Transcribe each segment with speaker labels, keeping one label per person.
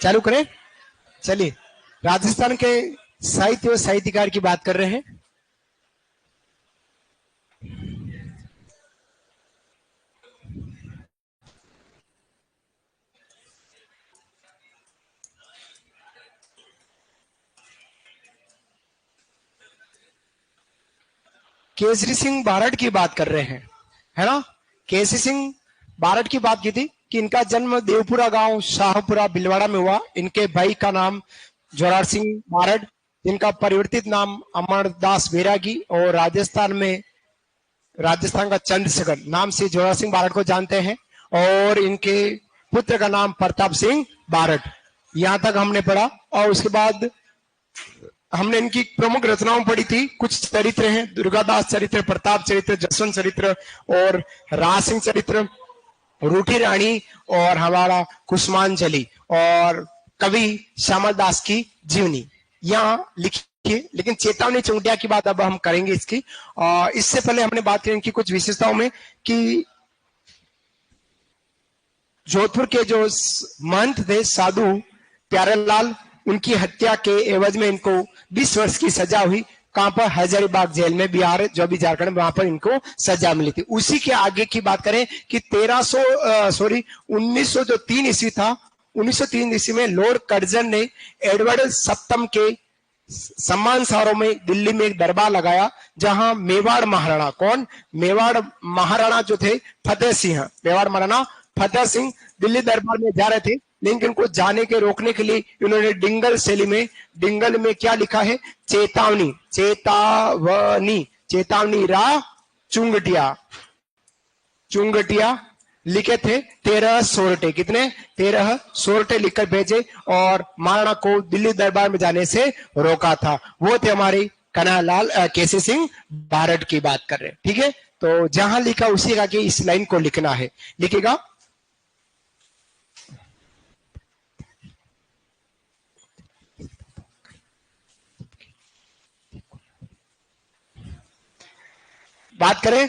Speaker 1: चालू करें। चलिए, राजस्थान के साहित्य और साहित्यकार की बात कर रहे हैं। केसरी सिंह बारठ की बात कर रहे हैं, है ना। केसरी सिंह बारठ की बात की थी कि इनका जन्म देवपुरा गांव शाहपुरा भिलवाड़ा में हुआ। इनके भाई का नाम जोरावर सिंह बारठ, जिनका परिवर्तित नाम अमरदास बैरागी, और राजस्थान का चंद्रशेखर नाम से जोरावर सिंह बारठ को जानते हैं। और इनके पुत्र का नाम प्रताप सिंह बारठ। यहां तक हमने पढ़ा। और उसके बाद हमने इनकी प्रमुख रचनाओं पढ़ी थी। कुछ चरित्र हैं, दुर्गादास चरित्र, प्रताप चरित्र, जसवंत चरित्र और राज सिंह चरित्र, रूठी रानी और हमारा कुसुमांजलि, और कवि श्यामल दास की जीवनी यहाँ लिखी है। लेकिन चेतावनी चौंटिया की बात अब हम करेंगे इसकी। इससे पहले हमने बात की इनकी कुछ विशेषताओं में कि जोधपुर के जो महंत थे साधु प्यारेलाल, उनकी हत्या के एवज में इनको 20 वर्ष की सजा हुई। कहां पर? हजारीबाग जेल में, बिहार जो भी झारखंड, वहां पर इनको सजा मिली थी। उसी के आगे की बात करें कि 1903 ईस्वी था। 1903 ईस्वी में लॉर्ड कर्जन ने एडवर्ड सप्तम के सम्मान समारोह में दिल्ली में एक दरबार लगाया, जहां मेवाड़ महाराणा, कौन? मेवाड़ महाराणा जो थे फतेह सिंह, मेवाड़ महाराणा फतेह सिंह दिल्ली दरबार में जा रहे थे। लेकिन इनको जाने के रोकने के लिए इन्होंने डिंगल शैली में, डिंगल में क्या लिखा है? चेतावनी, चेतावनी, चेतावनी रा चुंगटिया, चुंगटिया लिखे थे। 13 सोरठे, कितने? 13 सोरठे लिखकर भेजे और महाराणा को दिल्ली दरबार में जाने से रोका था। वो थे हमारे कन्हैयालाल केसरी सिंह बारठ की बात कर रहे हैं। ठीक है, तो जहां लिखा उसी का कि इस लाइन को लिखना है, लिखेगा। बात करें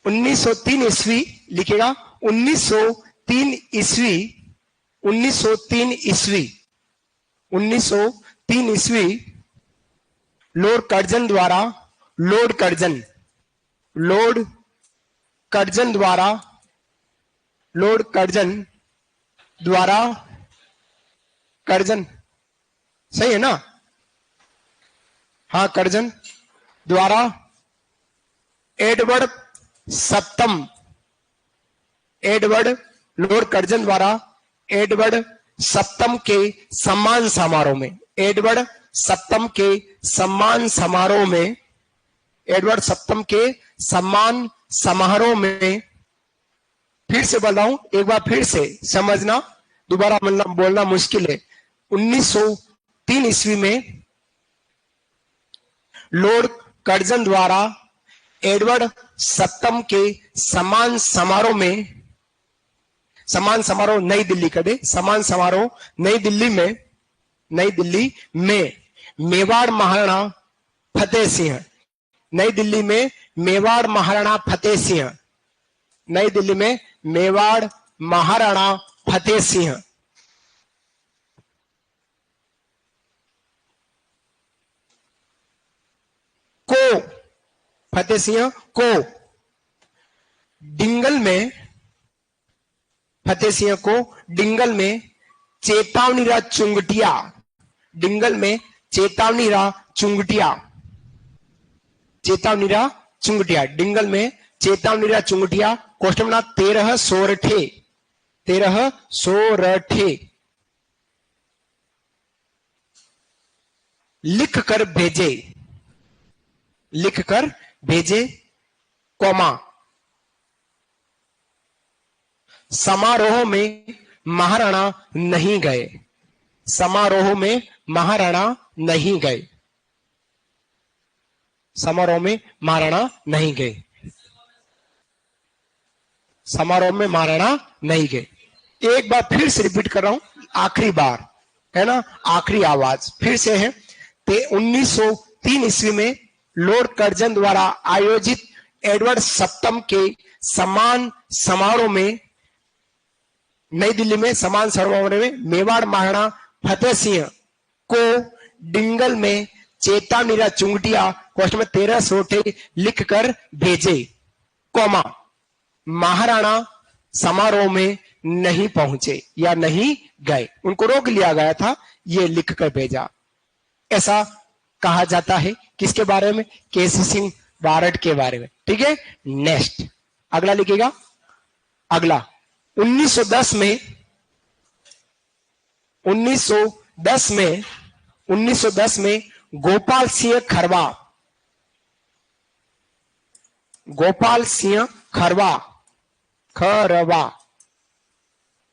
Speaker 1: 1903 ईस्वी, लिखेगा 1903 ईस्वी, 1903 ईस्वी, 1903 ईस्वी लॉर्ड कर्जन द्वारा, लॉर्ड कर्जन, लॉर्ड कर्जन द्वारा, लॉर्ड कर्जन द्वारा, कर्जन सही है ना? हाँ, कर्जन द्वारा एडवर्ड सप्तम, एडवर्ड, लॉर्ड कर्जन द्वारा एडवर्ड सप्तम के सम्मान समारोह में, एडवर्ड सप्तम के सम्मान समारोह में, एडवर्ड सप्तम के सम्मान समारोह में, फिर से बोल रहा हूं, एक बार फिर से समझना, दोबारा बोलना मुश्किल है। 1903 ईस्वी में लॉर्ड कर्जन द्वारा एडवर्ड सप्तम के सम्मान समारोह में, सम्मान समारोह नई दिल्ली कर दे, सम्मान समारोह नई दिल्ली में, नई दिल्ली में मेवाड़ महाराणा फतेह सिंह, नई दिल्ली में मेवाड़ महाराणा फतेह सिंह, नई दिल्ली में मेवाड़ महाराणा फतेह सिंह को, फतेह सिंह को डिंगल में, फतेह सिंह को डिंगल में चेतावनी रा चुंगटिया, डिंगल में चेतावनी रा चुंगटिया, चेतावनी रा चुंगटिया, डिंगल में चेतावनी रा चुंगटिया, क्वेश्चन नंबर 13 सोरठे, 13 सोरठे लिख कर भेजे, लिख कर भेजे, कौमा समारोह में महाराणा नहीं गए, समारोह में महाराणा नहीं गए, समारोह में महाराणा नहीं गए, समारोह में महाराणा नहीं गए। एक बार फिर से रिपीट कर रहा हूं, आखिरी बार है ना, आखिरी आवाज फिर से है। 1903 ईस्वी में लॉर्ड कर्जन द्वारा आयोजित एडवर्ड सप्तम के सम्मान समारोह में नई दिल्ली में समान सरोवर में मेवाड़ महाराणा फतेह सिंह को डिंगल में चेतावनी चुंगटिया कोष्ट में 13 सोटे लिखकर भेजे, कौमा महाराणा समारोह में नहीं पहुंचे या नहीं गए, उनको रोक लिया गया था, ये लिखकर भेजा। ऐसा कहा जाता है किसके बारे में? केसी सिंह बारट के बारे में। ठीक है, नेक्स्ट अगला लिखेगा। अगला 1910 में गोपाल सिंह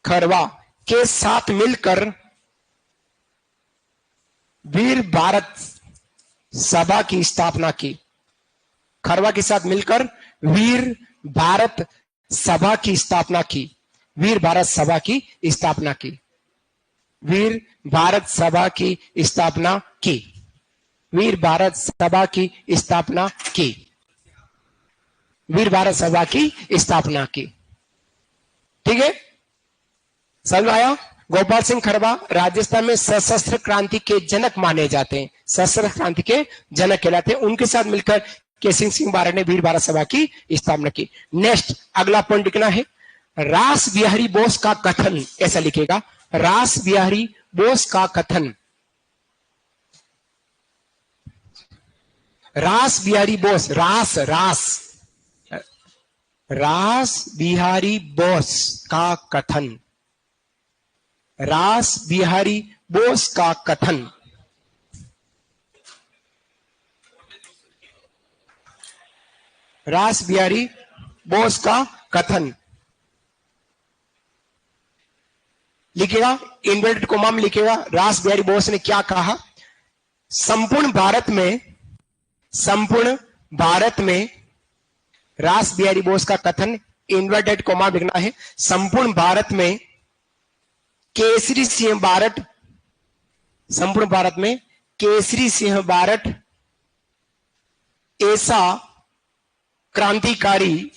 Speaker 1: खरवा के साथ मिलकर वीर भारत सभा की स्थापना की। खरवा के साथ मिलकर वीर भारत सभा की स्थापना की। वीर भारत सभा की स्थापना की। वीर भारत सभा की स्थापना की। वीर भारत सभा की स्थापना की। वीर भारत सभा की स्थापना की। ठीक है, समझ में आया? गोपाल सिंह खरवा राजस्थान में सशस्त्र क्रांति के जनक माने जाते हैं, सशस्त्र क्रांति के जनक कहलाते हैं। उनके साथ मिलकर केसी सिंह बारट ने वीर भारत सभा की स्थापना की। नेक्स्ट अगला पॉइंट लिखना है, रास बिहारी बोस का कथन। ऐसा लिखेगा, रास बिहारी बोस का कथन। रास बिहारी बोस, रास बिहारी बोस का कथन। रास बिहारी बोस का कथन। रास बिहारी बोस का कथन लिखेगा, इन्वर्टेड कोमा में लिखेगा। रास बिहारी बोस ने क्या कहा? संपूर्ण भारत में रास बिहारी बोस का कथन इन्वर्टेड कोमा लिखना है। संपूर्ण भारत में केसरी सिंह बारट, संपूर्ण भारत में केसरी सिंह बारट ऐसा क्रांतिकारी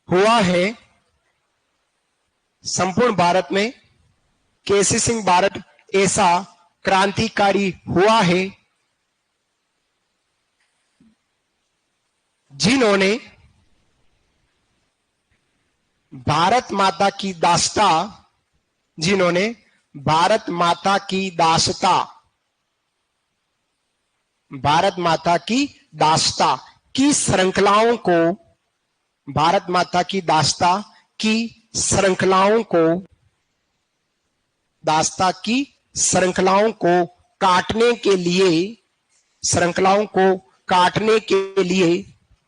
Speaker 1: हुआ है। संपूर्ण भारत में केसरी सिंह बारट ऐसा क्रांतिकारी हुआ है जिन्होंने भारत माता की दास्ता, जिन्होंने भारत माता की दास्ता, भारत माता की दास्ता की श्रृंखलाओं को, भारत माता की दास्ता की श्रृंखलाओं को, दास्ता की श्रृंखलाओं को काटने के लिए, श्रृंखलाओं को काटने के लिए,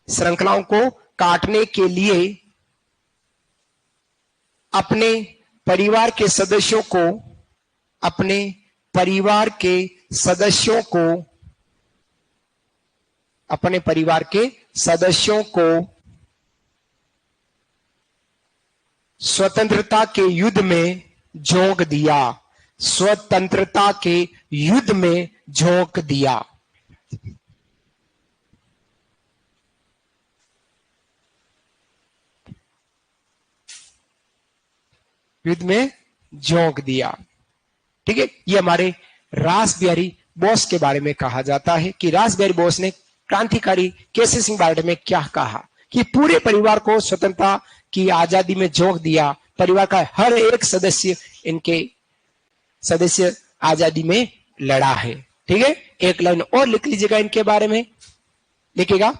Speaker 1: श्रृंखलाओं को काटने के लिए अपने परिवार के सदस्यों को, अपने परिवार के सदस्यों को, अपने परिवार के सदस्यों को स्वतंत्रता के युद्ध में झोंक दिया, स्वतंत्रता के युद्ध में झोंक दिया। युद्ध में झोंक दिया। ठीक है, ये हमारे रास बिहारी बोस के बारे में कहा जाता है कि रास बिहारी बोस ने क्रांतिकारी केसरी सिंह बारट में क्या कहा कि पूरे परिवार को स्वतंत्रता की आजादी में झोंक दिया। परिवार का हर एक सदस्य, इनके सदस्य आजादी में लड़ा है। ठीक है, एक लाइन और लिख लीजिएगा इनके बारे में। लिखेगा,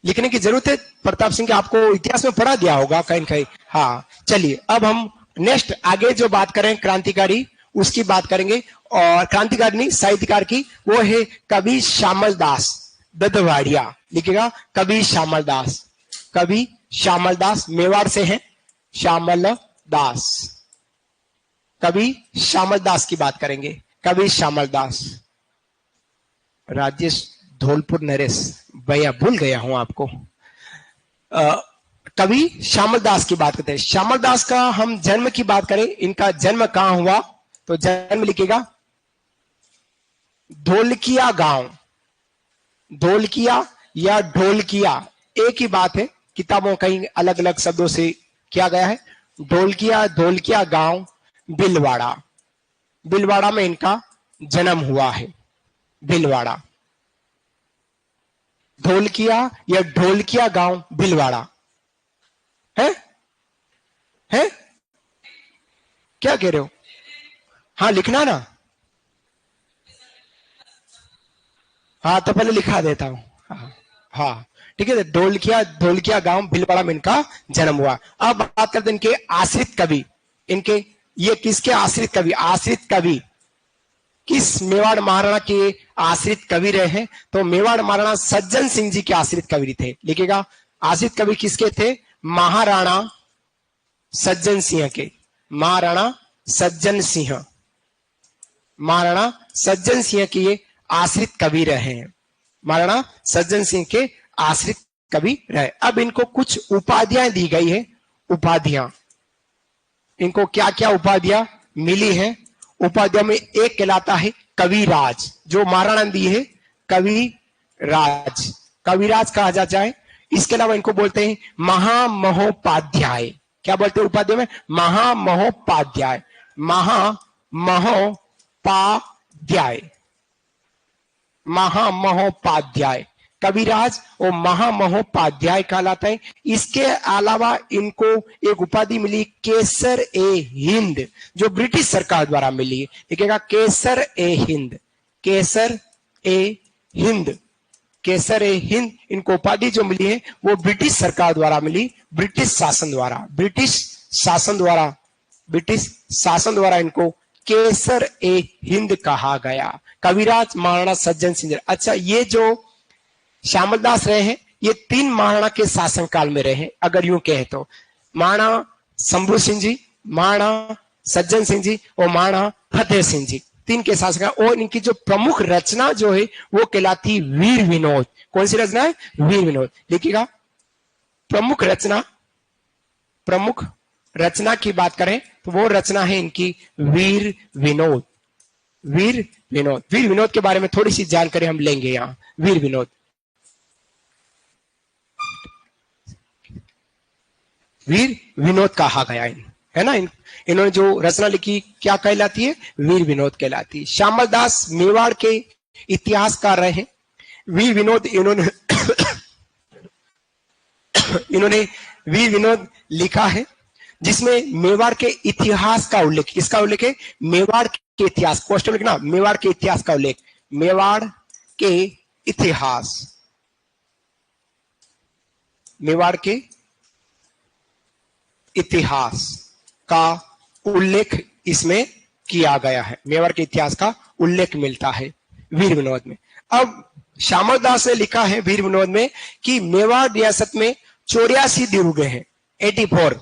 Speaker 1: लिखने की जरूरत है प्रताप सिंह के, आपको इतिहास में पढ़ा दिया होगा कहीं कहीं। हाँ, चलिए अब हम नेक्स्ट आगे जो बात करें क्रांतिकारी, उसकी बात करेंगे। और क्रांतिकारी नहीं, साहित्यकार की, वो है कवि श्यामल दास ददवाड़िया। लिखेगा, कवि श्यामल दास। कवि श्यामल दास मेवाड़ से हैं, श्यामल दास। कवि श्यामल दास की बात करेंगे। कवि श्यामल दास। राजेश धौलपुर नरेश, भैया भूल गया हूं आपको। कवि श्यामल दास की बात करते हैं। श्यामल दास का हम जन्म की बात करें, इनका जन्म कहां हुआ, तो जन्म लिखेगा धोलकिया गांव। धोलकिया या ढोलकिया एक ही बात है, किताबों कई अलग अलग शब्दों से किया गया है। ढोलकिया, ढोलकिया गांव बिलवाड़ा, बिलवाड़ा में इनका जन्म हुआ है। बिलवाड़ा, ढोलकिया या ढोलकिया गांव बिलवाड़ा है। है क्या कह रहे हो? हाँ लिखना ना। हाँ तो पहले लिखा देता हूं। हाँ हाँ ठीक है। ढोलकिया, ढोलकिया गांव भीलवाड़ा में इनका जन्म हुआ। अब बात करते हैं इनके आश्रित कवि। इनके ये किसके आश्रित कवि? आश्रित कवि किस मेवाड़ महाराणा के आश्रित कवि रहे हैं? तो मेवाड़ महाराणा सज्जन सिंह जी के आश्रित कवि थे। लिखेगा आश्रित कवि किसके थे? महाराणा सज्जन सिंह के। महाराणा सज्जन सिंह, महाराणा सज्जन सिंह के ये आश्रित कवि रहे हैं। महाराणा सज्जन सिंह के आश्रित कवि रहे। अब इनको कुछ उपाधियां दी गई है। उपाधियां, इनको क्या क्या उपाधियां मिली है? उपाधियों में एक कहलाता है कविराज, जो महाराणा दी है कविराज, कविराज कहा जाता है। इसके अलावा इनको बोलते हैं महामहोपाध्याय। क्या बोलते हैं उपाधि में? महामहोपाध्याय, महामहोपाध्याय, महामहोपाध्याय, कविराज और महामहोपाध्याय कहलाता है। इसके अलावा इनको एक उपाधि मिली केसर ए हिंद, जो ब्रिटिश सरकार द्वारा मिली है। लिखेगा केसर ए हिंद, केसर ए हिंद, केसर ए हिंद। इनको उपाधि जो मिली है वो ब्रिटिश सरकार द्वारा मिली, ब्रिटिश शासन द्वारा, ब्रिटिश शासन द्वारा, ब्रिटिश शासन द्वारा इनको केसर ए हिंद कहा गया। कविराज, महाराणा सज्जन सिंह। अच्छा, ये जो श्यामलदास रहे हैं ये 3 महाराणा के शासनकाल में रहे हैं। अगर यूं कहे तो महाराणा शंभू सिंह जी, महाराणा सज्जन सिंह जी और महाराणा फतेह सिंह जी, 3 के शासनकाल। और इनकी जो प्रमुख रचना जो है वो कहलाती वीर विनोद। कौन सी रचना है? वीर विनोद। लिखिएगा प्रमुख रचना, प्रमुख रचना की बात करें तो वो रचना है इनकी वीर विनोद। वीर विनोद, वीर विनोद के बारे में थोड़ी सी जानकारी हम लेंगे यहां। वीर विनोद, वीर विनोद कहा गया है ना। इन्होंने जो रचना लिखी क्या कहलाती है? वीर विनोद कहलाती है। श्यामलदास मेवाड़ के इतिहासकार रहे हैं। वीर विनोद इन्होंने इन्होंने वीर विनोद लिखा है जिसमें मेवाड़ के इतिहास का उल्लेख। किसका उल्लेख है? मेवाड़ के इतिहास। क्वेश्चन लिखना, मेवाड़ के इतिहास का उल्लेख। मेवाड़ के इतिहास, मेवाड़ के इतिहास का उल्लेख इसमें किया गया है। मेवाड़ के इतिहास का उल्लेख मिलता है वीर विनोद में। अब श्यामलदास ने लिखा है वीर विनोद में कि मेवाड़ रियासत में 84 दुर्ग हैं, 84।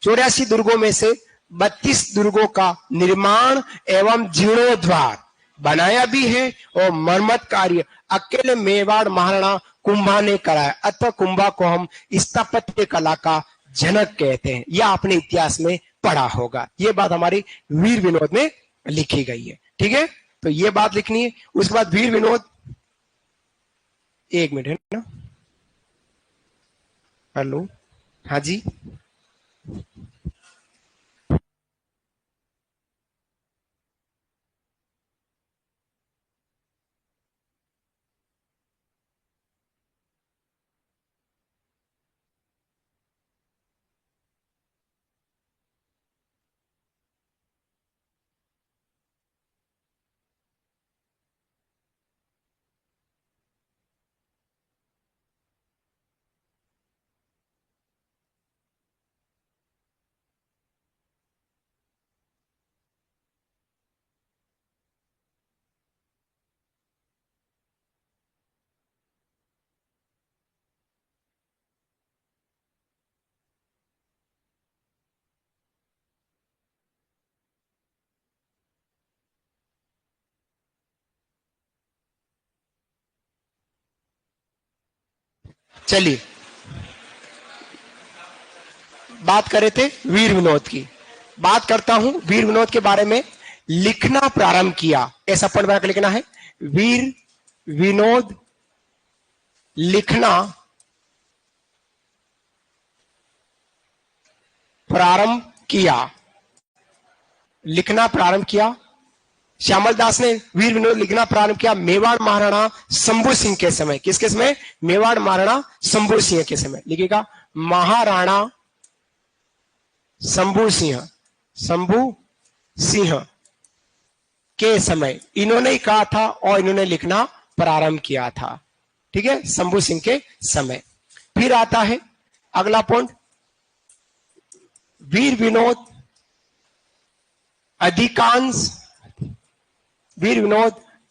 Speaker 1: 84 दुर्गों में से 32 दुर्गों का निर्माण एवं जीर्णोद्धार बनाया भी है और मरम्मत कार्य अकेले मेवाड़ महाराणा कुंभा ने कराया। अतः कुंभा को हम स्थापत्य कला का जनक कहते हैं। यह आपने इतिहास में पढ़ा होगा। यह बात हमारी वीर विनोद में लिखी गई है। ठीक है, तो यह बात लिखनी है। उसके बाद वीर विनोद, एक मिनट है ना। हेलो, हाँ जी। चलिए, बात करे थे वीर विनोद की। बात करता हूं वीर विनोद के बारे में। लिखना प्रारंभ किया, ऐसा पढ़ बना के लिखना है। वीर विनोद लिखना प्रारंभ किया, लिखना प्रारंभ किया। श्यामल दास ने वीर विनोद लिखना प्रारंभ किया मेवाड़ महाराणा शंभू सिंह के समय। किसके समय? मेवाड़ महाराणा शंभू सिंह के समय। लिखिएगा महाराणा शंभू सिंह, शंभू सिंह के समय इन्होंने ही कहा था और इन्होंने लिखना प्रारंभ किया था। ठीक है, शंभू सिंह के समय। फिर आता है अगला पॉइंट, वीर विनोद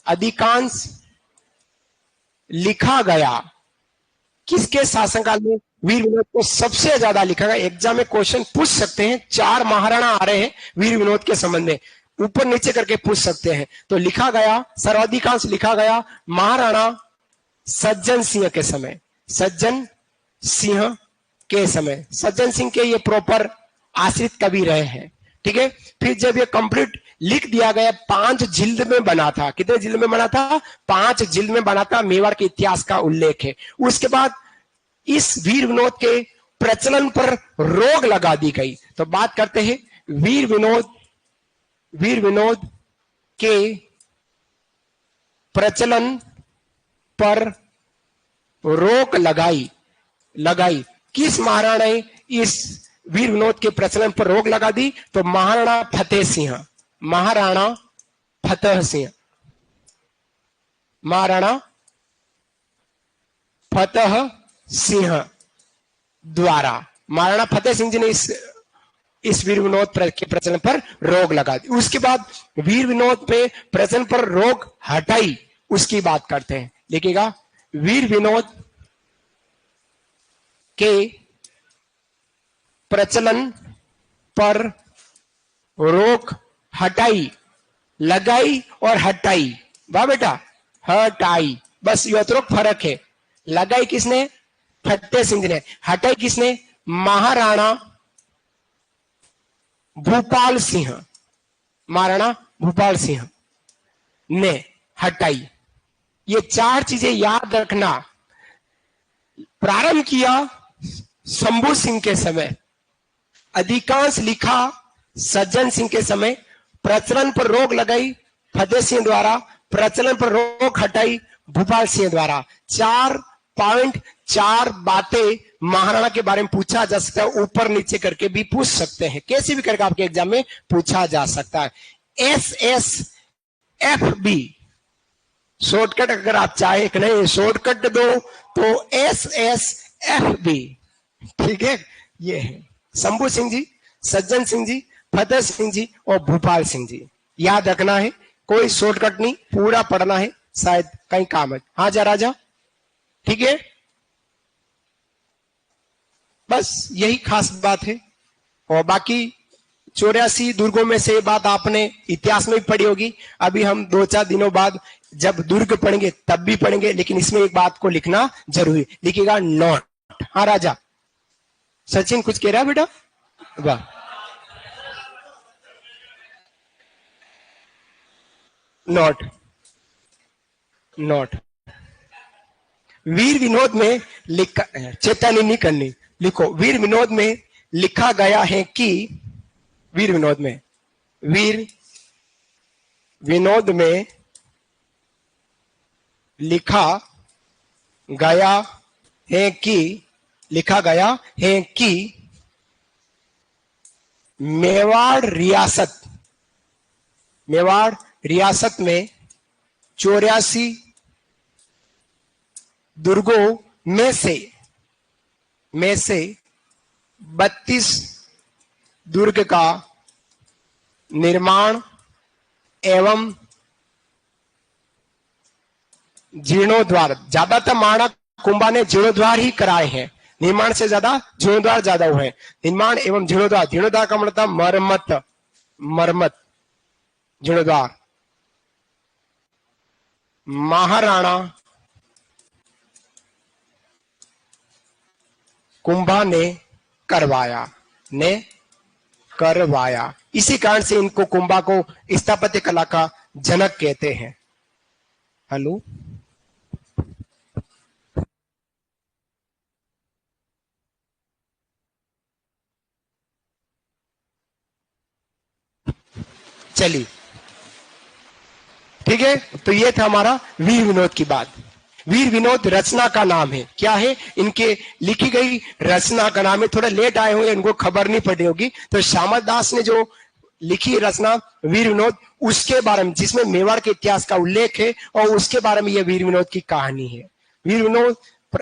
Speaker 1: अधिकांश लिखा गया। किसके शासनकाल में वीर विनोद को सबसे ज्यादा लिखा गया? एग्जाम में क्वेश्चन पूछ सकते हैं, 4 महाराणा आ रहे हैं वीर विनोद के संबंध में, ऊपर नीचे करके पूछ सकते हैं। तो लिखा गया, सर्वाधिकांश लिखा गया महाराणा सज्जन सिंह के समय, सज्जन सिंह के समय। सज्जन सिंह के ये प्रॉपर आश्रित कवि रहे हैं। ठीक है, फिर जब ये कंप्लीट लिख दिया गया, 5 जिल्द में बना था। कितने जिल्द में बना था? 5 जिल्द में बना था। मेवाड़ के इतिहास का उल्लेख है। उसके बाद इस वीर विनोद के प्रचलन पर रोक लगा दी गई। तो बात करते हैं वीर विनोद के प्रचलन पर रोक लगाई। किस महाराणा ने इस वीर विनोद के प्रचलन पर रोक लगा दी? तो महाराणा फतेह सिंह, महाराणा फतेह सिंह द्वारा, महाराणा फतेह सिंह जी ने इस वीर विनोद के प्रचलन पर रोक लगा दी। उसके बाद वीर विनोद पे प्रचलन पर रोक हटाई, उसकी बात करते हैं। लिखिएगा वीर विनोद के प्रचलन पर रोक हटाई, लगाई और हटाई। वाह बेटा, हटाई, बस योतरोक फर्क है। लगाई किसने? फतेह सिंह जी ने। हटाई किसने? महाराणा भूपाल सिंह, महाराणा भूपाल सिंह ने हटाई। ये 4 चीजें याद रखना। प्रारंभ किया शंभू सिंह के समय, अधिकांश लिखा सज्जन सिंह के समय, प्रचलन पर रोक लगाई फतेह सिंह द्वारा, प्रचलन पर रोक हटाई भूपाल सिंह द्वारा। 4 पॉइंट, 4 बातें महाराणा के बारे में पूछा जा सकता है। ऊपर नीचे करके भी पूछ सकते हैं, कैसे भी करके आपके एग्जाम में पूछा जा सकता है। SSFB शॉर्टकट अगर आप चाहे कि नहीं शॉर्टकट दो तो SSFB। ठीक है, ये है शंभू सिंह जी, सज्जन सिंह जी, फतेह सिंह जी और भूपाल सिंह जी। याद रखना है, कोई शॉर्टकट नहीं, पूरा पढ़ना है, शायद कहीं काम है। हाँ जा राजा, ठीक है, बस यही खास बात है। और बाकी 84 दुर्गों में से बात आपने इतिहास में भी पढ़ी होगी। अभी हम 2-4 दिनों बाद जब दुर्ग पढ़ेंगे तब भी पढ़ेंगे, लेकिन इसमें एक बात को लिखना जरूरी। लिखिएगा नॉट। हाँ राजा, सचिन कुछ कह रहा है बेटा? वाह, नॉट, नॉट। वीर विनोद में लिखा, चेतावनी नहीं करनी, लिखो वीर विनोद में लिखा गया है कि, वीर विनोद में लिखा गया है कि मेवाड़ रियासत में 84 दुर्गों में से 32 दुर्ग का निर्माण एवं जीर्णोद्वार, ज्यादातर महाराणा कुंभा ने जीर्णोद्वार ही कराए हैं, निर्माण से ज्यादा जीर्णोद्वार ज्यादा हुए हैं। निर्माण एवं जीर्णोद्वार, जीर्णोद्वार का मतलब मरम्मत, जीर्णोद्वार महाराणा कुंभा ने करवाया। इसी कारण से इनको कुंभा को स्थापत्य कला का जनक कहते हैं। हेलो, चलिए ठीक है, तो ये था हमारा वीर विनोद की बात। वीर विनोद रचना का नाम है, क्या है, इनके लिखी गई रचना का नाम है। थोड़ा लेट आए होंगे, इनको खबर नहीं पड़ी होगी। तो श्यामल दास ने जो लिखी रचना वीर विनोद, उसके बारे में, जिसमें मेवाड़ के इतिहास का उल्लेख है, और उसके बारे में यह वीर विनोद की कहानी है। वीर विनोद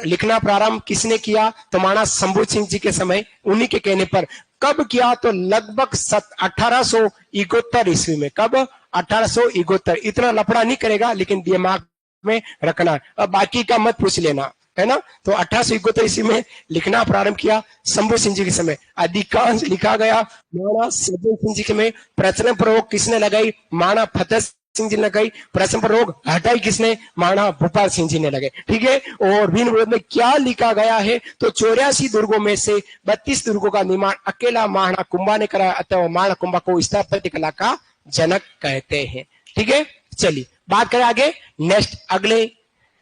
Speaker 1: लिखना प्रारंभ किसने किया, तो महाराज शंभू सिंह जी के समय, उन्हीं के कहने पर। कब किया, तो लगभग 1871 ईस्वी में। कब, 1871। इतना लफड़ा नहीं करेगा, लेकिन दिमाग में रखना। अब बाकी का मत पूछ लेना, है ना। तो 1871 ईस्वी में लिखना प्रारंभ किया शंभू सिंह जी के समय। अधिकांश लिखा गया महाराणा सज्जन सिंह जी के में। प्रश्न प्रयोग किसने लगाई, महाराणा फतेह सिंह जी ने लगाई। प्रश्न प्रयोग हटाई किसने, महाराणा भूपाल सिंह जी ने लगाई। ठीक है, और वीर विनोद में क्या लिखा गया है, तो 84 दुर्गों में से 32 दुर्गों का निर्माण अकेला महाराणा कुंभा ने कराया, अथवा महाराणा कुंभा को स्थापत्य कला का जनक कहते हैं। ठीक है, चलिए बात करें आगे। नेक्स्ट अगले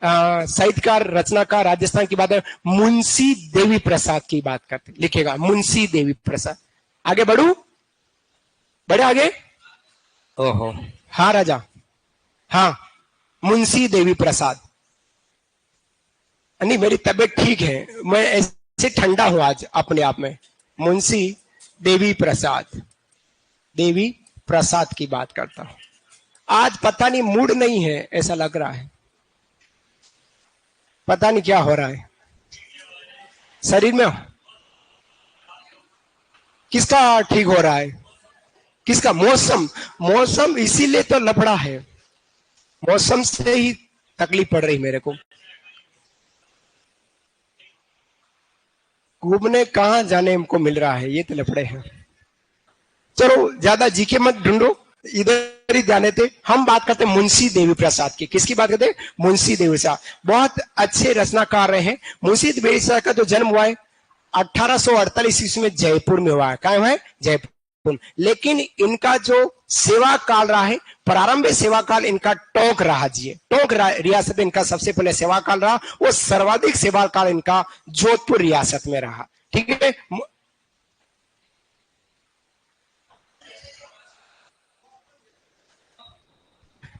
Speaker 1: साहित्यकार रचनाकार राजस्थान की बात है, मुंशी देवी प्रसाद की बात करते। लिखेगा मुंशी देवी प्रसाद। आगे बढ़ू, बढ़े आगे। ओहो, हाँ राजा, हाँ मुंशी देवी प्रसाद। नहीं, मेरी तबीयत ठीक है, मैं ऐसे ठंडा हूं आज अपने आप में। मुंशी देवी प्रसाद, देवी प्रसाद की बात करता हूं। आज पता नहीं मूड नहीं है, ऐसा लग रहा है, पता नहीं क्या हो रहा है शरीर में। किसका ठीक हो रहा है, किसका, मौसम। मौसम इसीलिए तो लफड़ा है, मौसम से ही तकलीफ पड़ रही मेरे को। घूमने कहां जाने हमको मिल रहा है, ये तो लफड़े हैं। चलो ज्यादा जीके मत ढूंढो, इधर ही ध्यान देते। हम बात करते हैं मुंशी देवी प्रसाद की। किसकी बात करते हैं, मुंशी देवी प्रसाद। बहुत अच्छे रचनाकार रहे हैं। मुंशी देवी प्रसाद का जो जन्म हुआ है 1848 ईस्वी में जयपुर में हुआ है। कहाँ हुआ है, जयपुर। लेकिन इनका जो सेवा काल रहा है, प्रारंभिक सेवा काल इनका टोंक रहा जी, टोंक रियासत में इनका सबसे पहले सेवा काल रहा। वो सर्वाधिक सेवा काल इनका जोधपुर रियासत में रहा। ठीक है,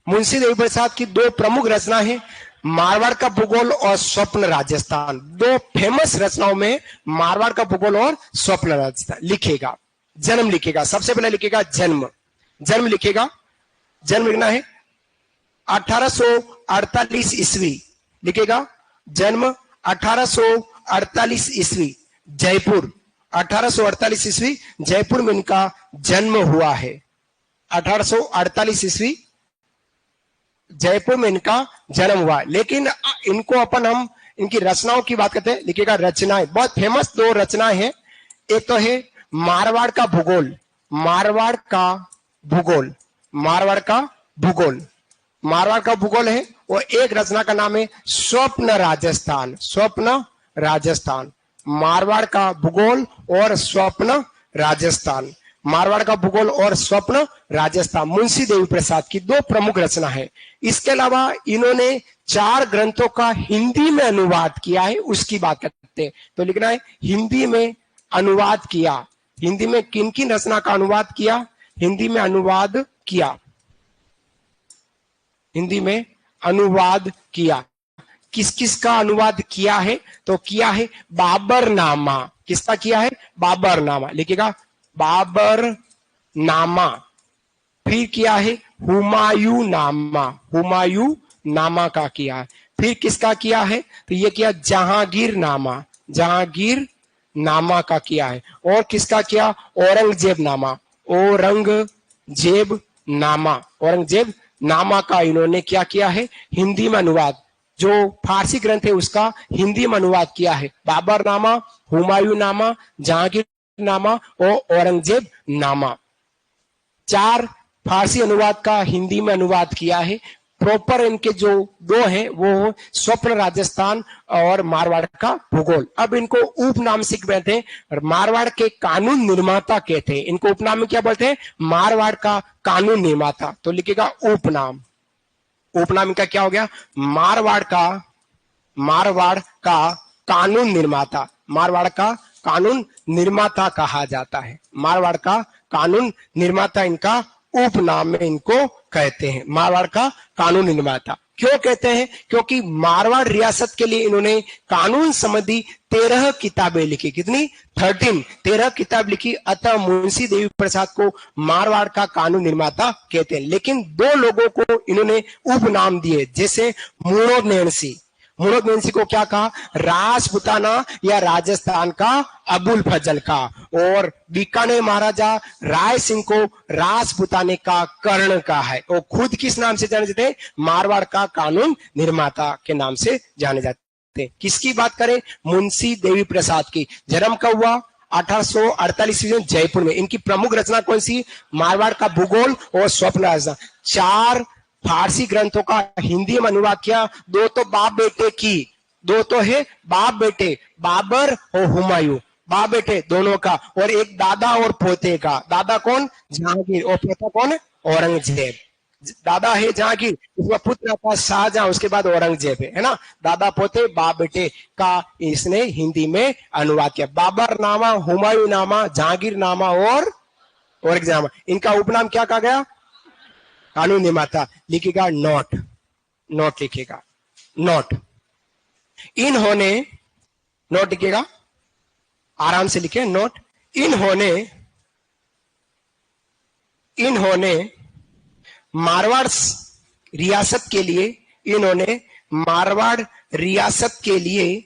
Speaker 1: मुंशी देवी प्रसाद की दो प्रमुख रचना है, मारवाड़ का भूगोल और स्वप्न राजस्थान। दो फेमस रचनाओं में मारवाड़ का भूगोल और स्वप्न राजस्थान। लिखेगा जन्म, लिखेगा सबसे पहले, लिखेगा जन्म, जन्म लिखेगा, जन्म लिखना है 1848 ईस्वी। लिखेगा जन्म 1848 ईस्वी, जयपुर। 1848 ईस्वी जयपुर में इनका जन्म हुआ है। 1848 ईस्वी जयपुर में इनका जन्म हुआ। लेकिन इनको अपन हम इनकी रचनाओं की बात करते हैं। लिखेगा रचनाएं, बहुत फेमस दो रचनाएं हैं। एक तो है मारवाड़ का भूगोल, मारवाड़ का भूगोल, मारवाड़ का भूगोल, मारवाड़ का भूगोल है। और एक रचना का नाम है स्वप्न राजस्थान, स्वप्न राजस्थान। मारवाड़ का भूगोल और स्वप्न राजस्थान, मारवाड़ का भूगोल और स्वप्न राजस्थान, मुंशी देवी प्रसाद की दो प्रमुख रचना है। इसके अलावा इन्होंने 4 ग्रंथों का हिंदी में अनुवाद किया है, उसकी बात करते हैं। तो लिखना है हिंदी में अनुवाद किया। हिंदी में किन किन रचना का अनुवाद किया, हिंदी में अनुवाद किया, हिंदी में अनुवाद किया। किस किस का अनुवाद किया है, तो किया है बाबरनामा। किसका किया है, बाबरनामा। लिखेगा बाबर नामा। फिर किया है हुमायूं नामा, हुमायूं नामा का किया है। फिर किसका किया है, तो ये किया जहांगीर नामा, जहांगीर नामा का किया है। और किसका किया, औरंगजेब नामा, औरंगजेब नामा, औरंगजेब नामा का इन्होंने क्या किया है, हिंदी में अनुवाद। जो फारसी ग्रंथ है उसका हिंदी में अनुवाद किया है। बाबर नामा, हुमायूं नामा, जहांगीर नामा और औरंगजेब नामा। 4 फारसी अनुवाद का हिंदी में अनुवाद किया है। प्रॉपर इनके जो दो हैं वो स्वप्न राजस्थान और मारवाड़ का भूगोल। अब इनको उपनाम से कहते हैं, मारवाड़ के कानून निर्माता कहते हैं। इनको उपनाम में क्या बोलते हैं, मारवाड़ का कानून निर्माता। तो लिखेगा उपनाम, उपनाम इनका क्या हो गया, मारवाड़ का कानून निर्माता, मारवाड़ का कानून निर्माता कहा जाता है। मारवाड़ का कानून निर्माता इनका उपनाम में इनको कहते हैं, मारवाड़ का कानून निर्माता। क्यों कहते हैं? क्योंकि मारवाड़ रियासत के लिए इन्होंने कानून संबंधी 13 किताबें लिखी। कितनी? 13 किताब लिखी। अतः मुंशी देवी प्रसाद को मारवाड़ का कानून निर्माता कहते हैं। लेकिन दो लोगों को इन्होंने उपनाम दिए, जैसे मुणोदनेसी। मुणोदनेसी को क्या कहा? राजपुताना या राजस्थान का अबुल फजल का। और बीकानेर महाराजा राय सिंह को राजपुताने का कर्ण का है। वो खुद किस नाम से जाने जाते हैं? मारवाड़ का कानून निर्माता के नाम से जाने जाते हैं। किसकी बात करें? मुंशी देवी प्रसाद की। जन्म कब हुआ? 1848 में जयपुर में। इनकी प्रमुख रचना कौन सी? मारवाड़ का भूगोल और स्वप्न रचना। 4 फारसी ग्रंथों का हिंदी में अनुवाद किया। 2 तो बाप बेटे की, 2 तो है बाप बेटे, बाबर और हुमायूं, बाप बेटे दोनों का। और एक दादा और पोते का। दादा कौन? जहांगीर। और पोता कौन? औरंगजेब। दादा है जहांगीर, उसका पुत्र था शाहजहां, उसके बाद औरंगजेब है ना। दादा पोते बाप बेटे का इसने हिंदी में अनुवाद किया। बाबर नामा, हुमायूं नामा, जहांगीर नामा और औरंगजेब नामा। इनका उपनाम क्या कहा गया? कानून निर्माता। लिखेगा नोट, नोट लिखेगा, नोट। इन्होंने, नोट लिखेगा, आराम से लिखे नोट। इन्होंने मारवाड़ रियासत के लिए, इन्होंने मारवाड़ रियासत के लिए,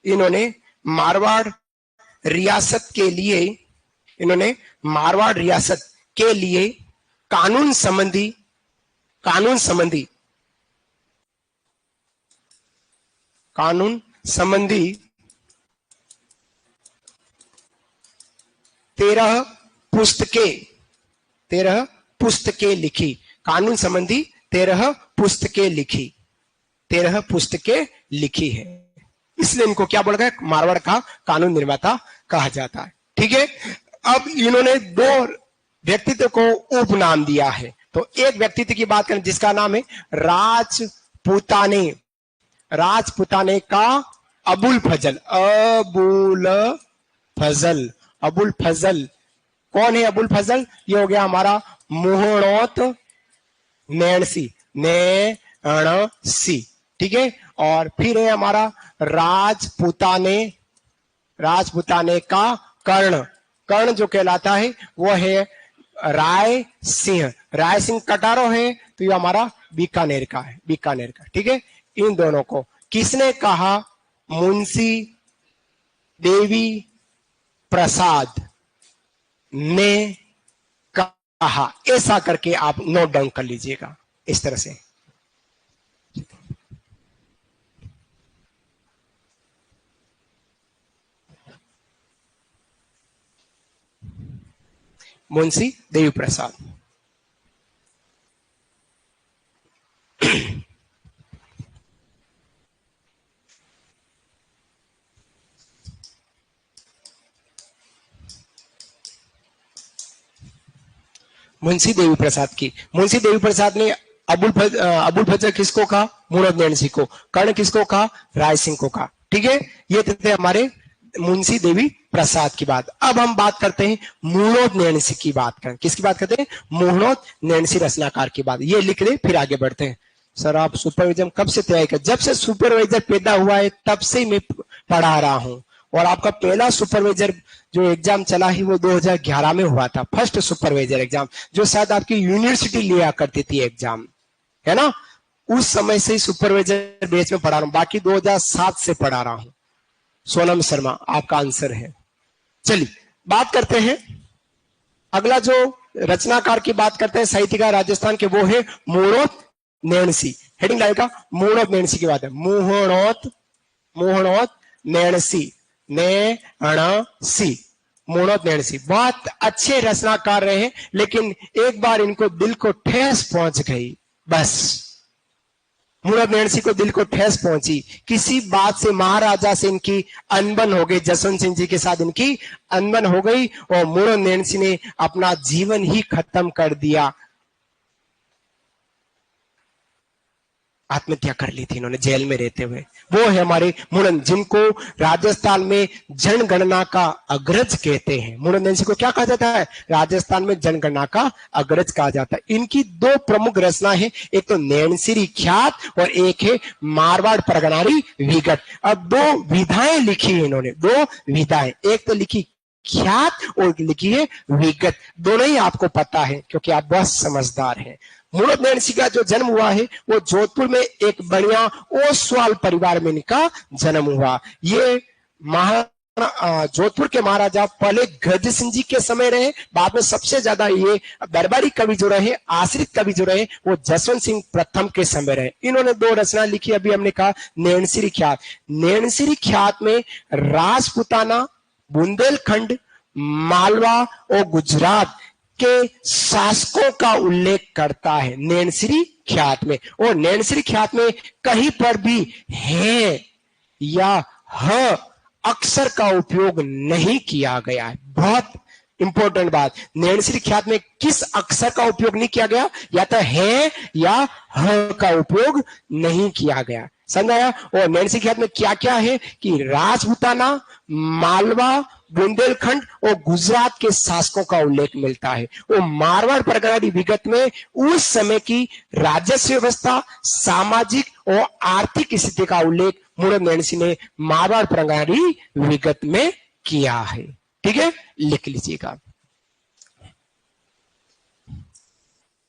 Speaker 1: इन्होंने मारवाड़ रियासत के लिए, इन्होंने मारवाड़ रियासत के लिए कानून संबंधी 13 पुस्तकें लिखी। कानून संबंधी 13 पुस्तकें लिखी है। इसलिए इनको क्या बोला गया? मारवाड़ का कानून निर्माता कहा जाता है। ठीक है। अब इन्होंने 2 व्यक्तित्व को उपनाम दिया है। तो एक व्यक्तित्व की बात करें जिसका नाम है राजपुताने का अबुल फजल। अबुल फजल कौन है? अबुल फजल ये हो गया हमारा मुहणोत नैणसी। ठीक है। और फिर है हमारा राजपुताने का कर्ण जो कहलाता है वो है राय सिंह कटारो है, तो ये हमारा बीकानेर का है, ठीक है। इन दोनों को किसने कहा? मुंशी देवी प्रसाद ने कहा। ऐसा करके आप नोट डाउन कर लीजिएगा इस तरह से। मुंशी देवी प्रसाद। मुंशी देवी प्रसाद ने अबुल फजल किसको कहा? मुणोदनेसी को। कर्ण किसको कहा? राय सिंह को कहा। ठीक है। ये थे हमारे मुंशी देवी प्रसाद की बात। अब हम बात करते हैं मुणोदनेसी की बात करें। किसकी बात करते हैं? मुणोदनेसी रचनाकार की बात। ये लिख ले, फिर आगे बढ़ते हैं। सर आप सुपरवाइजर कब से तैयारी कर? जब से सुपरवाइजर पैदा हुआ है तब से मैं पढ़ा रहा हूं। और आपका पहला सुपरवाइजर जो एग्जाम चला ही वो 2011 में हुआ था, फर्स्ट सुपरवाइजर एग्जाम, जो शायद आपकी यूनिवर्सिटी लिया करती थी एग्जाम, है ना। उस समय से सुपरवाइजर बेस में पढ़ा रहा हूं। बाकी 2007 से पढ़ा रहा हूं। सोनम शर्मा आपका आंसर है। चलिए बात करते हैं अगला जो रचनाकार की बात करते हैं, साहित्यकार राजस्थान के, वो है मुणोदनेसी। हेडिंग लाएगा मुणोदनेसी की बात है। मुणोदनेसी मुणोदनेसी बहुत अच्छे रचनाकार रहे हैं, लेकिन एक बार इनको दिल को ठेस पहुंच गई। बस मुणोदनेसी को दिल को ठेस पहुंची किसी बात से। महाराजा से इनकी अनबन हो गई, जसवंत सिंह जी के साथ इनकी अनबन हो गई और मुणोदनेसी ने अपना जीवन ही खत्म कर दिया। आत्महत्या कर ली थी इन्होंने जेल में रहते हुए। वो है हमारे मुंडन, जिनको राजस्थान में जनगणना का अग्रज कहते हैं। मुंडन देन सिंह को क्या कहा जाता है? राजस्थान में जनगणना का अग्रज कहा जाता है। इनकी दो प्रमुख रचना है, एक तो नैनसिरी ख्यात और एक है मारवाड़ परगनारी विगत। अब दो विधाएं लिखी है इन्होंने, दो विधाएं, एक तो लिखी ख्यात और लिखी है विगत। दोनों ही आपको पता है क्योंकि आप बहुत समझदार हैं। मुणत नैन सिंह का जो जन्म हुआ है वो जोधपुर में एक बढ़िया ओसवाल परिवार में इनका जन्म हुआ। ये जोधपुर के महाराजा पहले गज सिंह जी के समय रहे, बाद में सबसे ज्यादा ये दरबारी कवि जो रहे, आश्रित कवि जो रहे, वो जसवंत सिंह प्रथम के समय रहे। इन्होंने दो रचना लिखी, अभी हमने कहा नैनसिरी ख्यात। नैनसिरी ख्यात में राजपुताना, बुंदेलखंड, मालवा और गुजरात के शासकों का उल्लेख करता है नैनसिरी ख्यात में। और नैनसिरी ख्यात में कहीं पर भी है या ह अक्षर का उपयोग नहीं किया गया है। बहुत इंपॉर्टेंट बात, नैनसिरी ख्यात में किस अक्षर का उपयोग नहीं किया गया? या तो है या ह का उपयोग नहीं किया गया। समझाया? और नैनसिरी ख्यात में क्या क्या है कि राजपुताना, मालवा, बुंदेलखंड और गुजरात के शासकों का उल्लेख मिलता है। वो मारवाड़ परगना विगत में उस समय की राजस्व व्यवस्था, सामाजिक और आर्थिक स्थिति का उल्लेख मुणत नैन सिंह ने मारवाड़ परगना विगत में किया है। ठीक है, लिख लीजिएगा।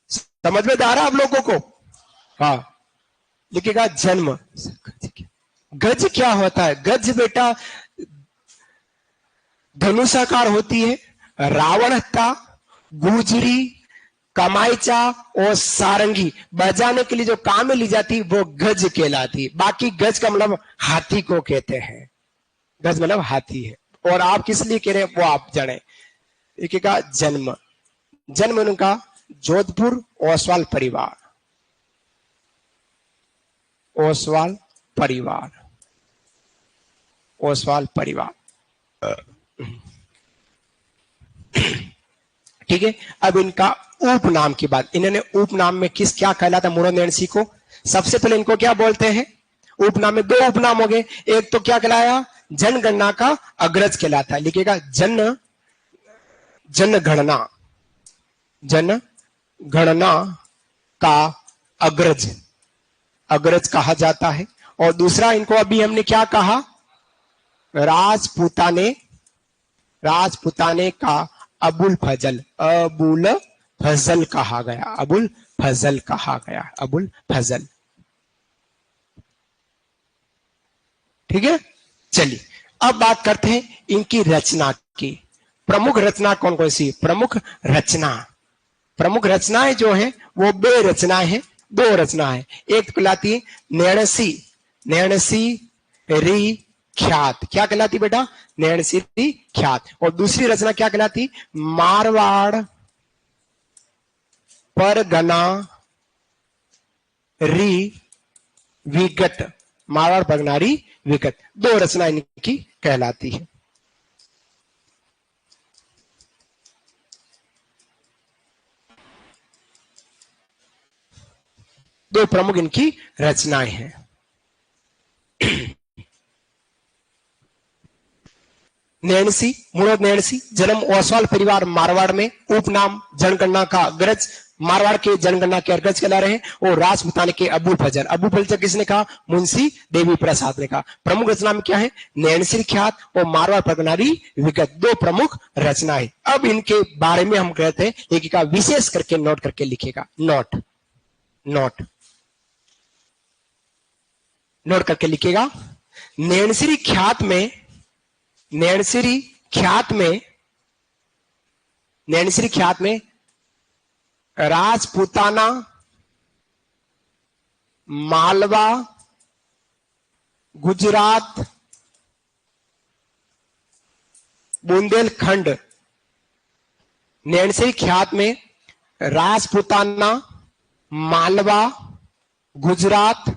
Speaker 1: समझ में आ रहा आप लोगों को? हाँ, लिखिएगा जन्म। गज क्या होता है? गज बेटा धनुषाकार होती है, रावण हत्ता, गुजरी, कमाईचा और सारंगी बजाने के लिए जो काम में ली जाती वो गज कहलाती। बाकी गज का मतलब हाथी को कहते हैं, गज मतलब हाथी है। और आप किस लिए कह रहे हैं वो आप जाने। एक का जन्म, जन्म उनका जोधपुर ओसवाल परिवार, ओसवाल परिवार, ओसवाल परिवार। ठीक है, अब इनका उपनाम की बात। इन्होंने उपनाम में किस क्या कहलाता मुणत नैन सिंह को? सबसे पहले इनको क्या बोलते हैं? उपनाम में दो उपनाम हो गए। एक तो क्या कहलाया? जनगणना का अग्रज कहलाता है। लिखिएगा जनगणना, जनगणना का अग्रज, अग्रज कहा जाता है। और दूसरा इनको अभी हमने क्या कहा? राजपूताने, राजपूताने का अबुल फजल, अबुल फजल कहा गया, अबुल फजल कहा गया, अबुल फजल। ठीक है, चलिए अब बात करते हैं इनकी रचना की। प्रमुख रचना कौन कौन सी? प्रमुख रचना, प्रमुख रचनाएं जो है वो बे रचनाएं हैं, दो रचनाएं। एक कहलाती है नैणसी, नैणसी री ख्यात। क्या कहलाती बेटा? नैणसिरी ख्यात। और दूसरी रचना क्या कहलाती? मारवाड़ परगना री विगत, मारवाड़ परगनारी विगत। दो रचना इनकी कहलाती है। दो प्रमुख इनकी रचनाएं हैं। नैणसी, मुणत नैणसी, जन्म ओसवाल परिवार मारवाड़ में, उपनाम जनगणना का अग्रज, मारवाड़ के जनगणना के अग्रज कहला रहे हैं। और राजपुताने के अबुल फजल, अबुल फजल किसने कहा? मुंशी देवी प्रसाद ने कहा। प्रमुख रचना में क्या है? नैणसिरी ख्यात और मारवाड़ परगनारी विगत, दो प्रमुख रचनाएं। अब इनके बारे में हम कहते हैं, एक का विशेष करके नोट करके लिखेगा, नोट, नोट, नोट करके लिखेगा। नैणसिरी ख्यात में, नैणसिरी ख्यात में, नैणसिरी ख्यात में राजपूताना, मालवा, गुजरात, बुंदेलखंड, नैणसिरी ख्यात में राजपूताना, मालवा, गुजरात,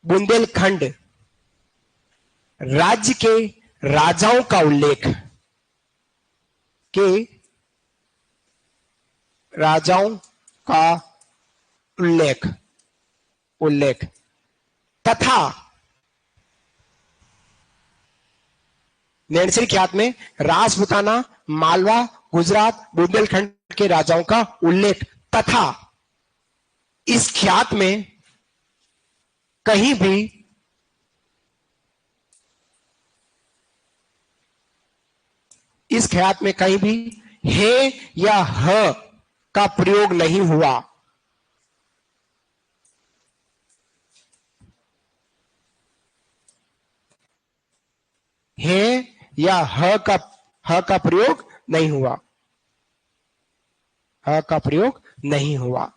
Speaker 1: बुंदेलखंड राज्य के राजाओं का उल्लेख, के राजाओं का उल्लेख, उल्लेख तथा नैनसरी ख्यात में राजपूताना, मालवा, गुजरात, बुंदेलखंड के राजाओं का उल्लेख तथा इस ख्यात में कहीं भी इस ख्यात में कहीं भी हे या ह का प्रयोग नहीं हुआ। हे या ह का प्रयोग नहीं हुआ। ह का प्रयोग नहीं हुआ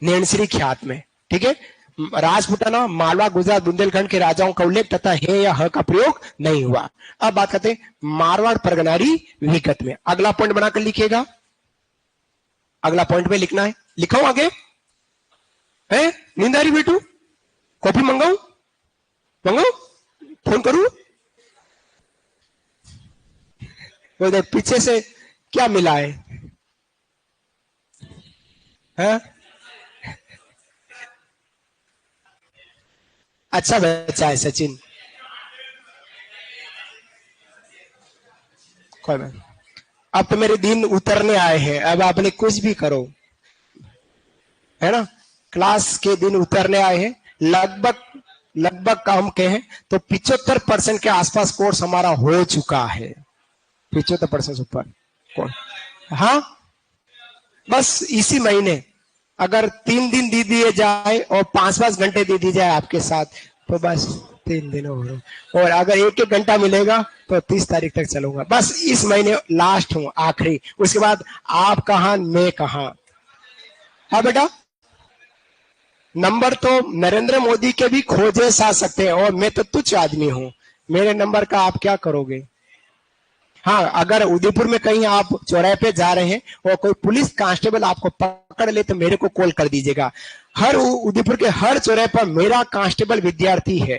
Speaker 1: नैनसरी ख्यात में। ठीक है, राजपूताना, मालवा, गुजरात, बुंदेलखंड के राजाओं का उल्लेख तथा हे या ह का प्रयोग नहीं हुआ। अब बात करते हैं मारवाड़ परगनारी विगत में। अगला पॉइंट बनाकर लिखिएगा, अगला पॉइंट में लिखना है। लिखाओ आगे है। नींद आ रही बेटू? कॉफी मंगाऊ? मंगाऊ? फोन करूं? वो देख पीछे से क्या मिला है? अच्छा बच्चा है सचिन। कोई बात। अब तो मेरे दिन उतरने आए हैं, अब आपने कुछ भी करो, है ना। क्लास के दिन उतरने आए हैं। लगभग लगभग का हम कहें तो 75% के आसपास कोर्स हमारा हो चुका है। 75% ऊपर कोर्स। हाँ, बस इसी महीने अगर 3 दिन दे दिए जाए और 5-5 घंटे दे दी जाए आपके साथ, तो बस 3 दिन और अगर 1-1 घंटा मिलेगा तो 30 तारीख तक चलूंगा। बस इस महीने लास्ट हूं, आखिरी। उसके बाद आप कहां, मैं कहां। हाँ बेटा, नंबर तो नरेंद्र मोदी के भी खोजे जा सकते हैं और मैं तो तुच्छ आदमी हूं, मेरे नंबर का आप क्या करोगे। हाँ, अगर उदयपुर में कहीं आप चौराहे पे जा रहे हैं और कोई पुलिस कांस्टेबल आपको पकड़ ले तो मेरे को कॉल कर दीजिएगा। हर उदयपुर के हर चौराहे पर मेरा कांस्टेबल विद्यार्थी है।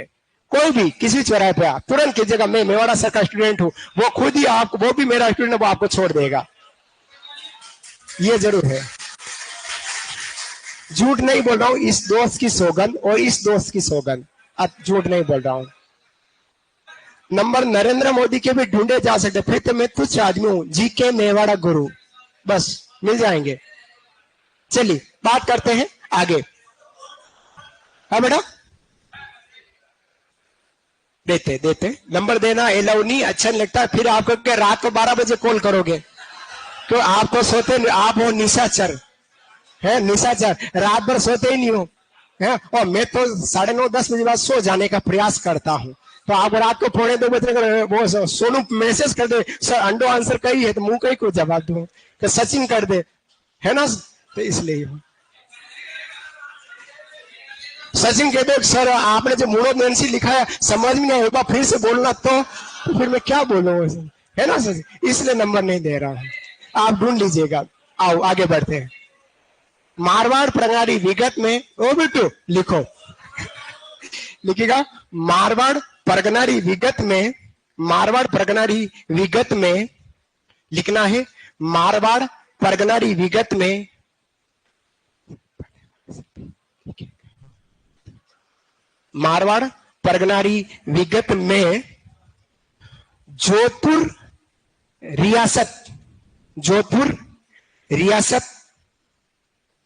Speaker 1: कोई भी किसी चौराहे पे आप तुरंत कीजिएगा, मैं मेवाड़ा सर का स्टूडेंट हूं, वो खुद ही आपको, वो भी मेरा स्टूडेंट है, वो आपको छोड़ देगा। ये जरूर है, झूठ नहीं बोल रहा हूं, इस दोस्त की सौगंध और इस दोस्त की सौगंध, अब झूठ नहीं बोल रहा हूं। नंबर नरेंद्र मोदी के भी ढूंढे जा सकते, फिर तो मैं तुच्छ आदमी हूं, जीके मेवाड़ा गुरु, बस मिल जाएंगे। चलिए बात करते हैं आगे। हाँ बेटा, देते देते नंबर देना एलाउ नहीं, अच्छा नहीं लगता। फिर आपको क्या रात को 12 बजे कॉल करोगे, तो आप तो सोते, आप हो निशाचर है, निशाचर, रात भर सोते ही नहीं हो है। और मैं तो 9:30-10 बजे बाद सो जाने का प्रयास करता हूँ। तो आप रात को 1:45 बजे वो सोनू मैसेज कर दे, सर अंडो आंसर कही है, तो मुंह कहीं को जवाब दो, तो सचिन कर दे, है ना। तो इसलिए सचिन कहते सर आपने जो मूडो नैन्सी लिखा है समझ में नहीं, एक बार फिर से बोलना, तो फिर मैं क्या बोलूं, है ना सचिन, इसलिए नंबर नहीं दे रहा हूं, आप ढूंढ लीजिएगा। आओ आगे बढ़ते हैं। मारवाड़ प्रणाली विगत में, ओ बिट्टू लिखो, लिखिएगा मारवाड़ परगनारी विगत में, मारवाड़ परगनारी विगत में लिखना है। मारवाड़ परगनारी विगत में, मारवाड़ परगनारी विगत में जोधपुर रियासत, जोधपुर रियासत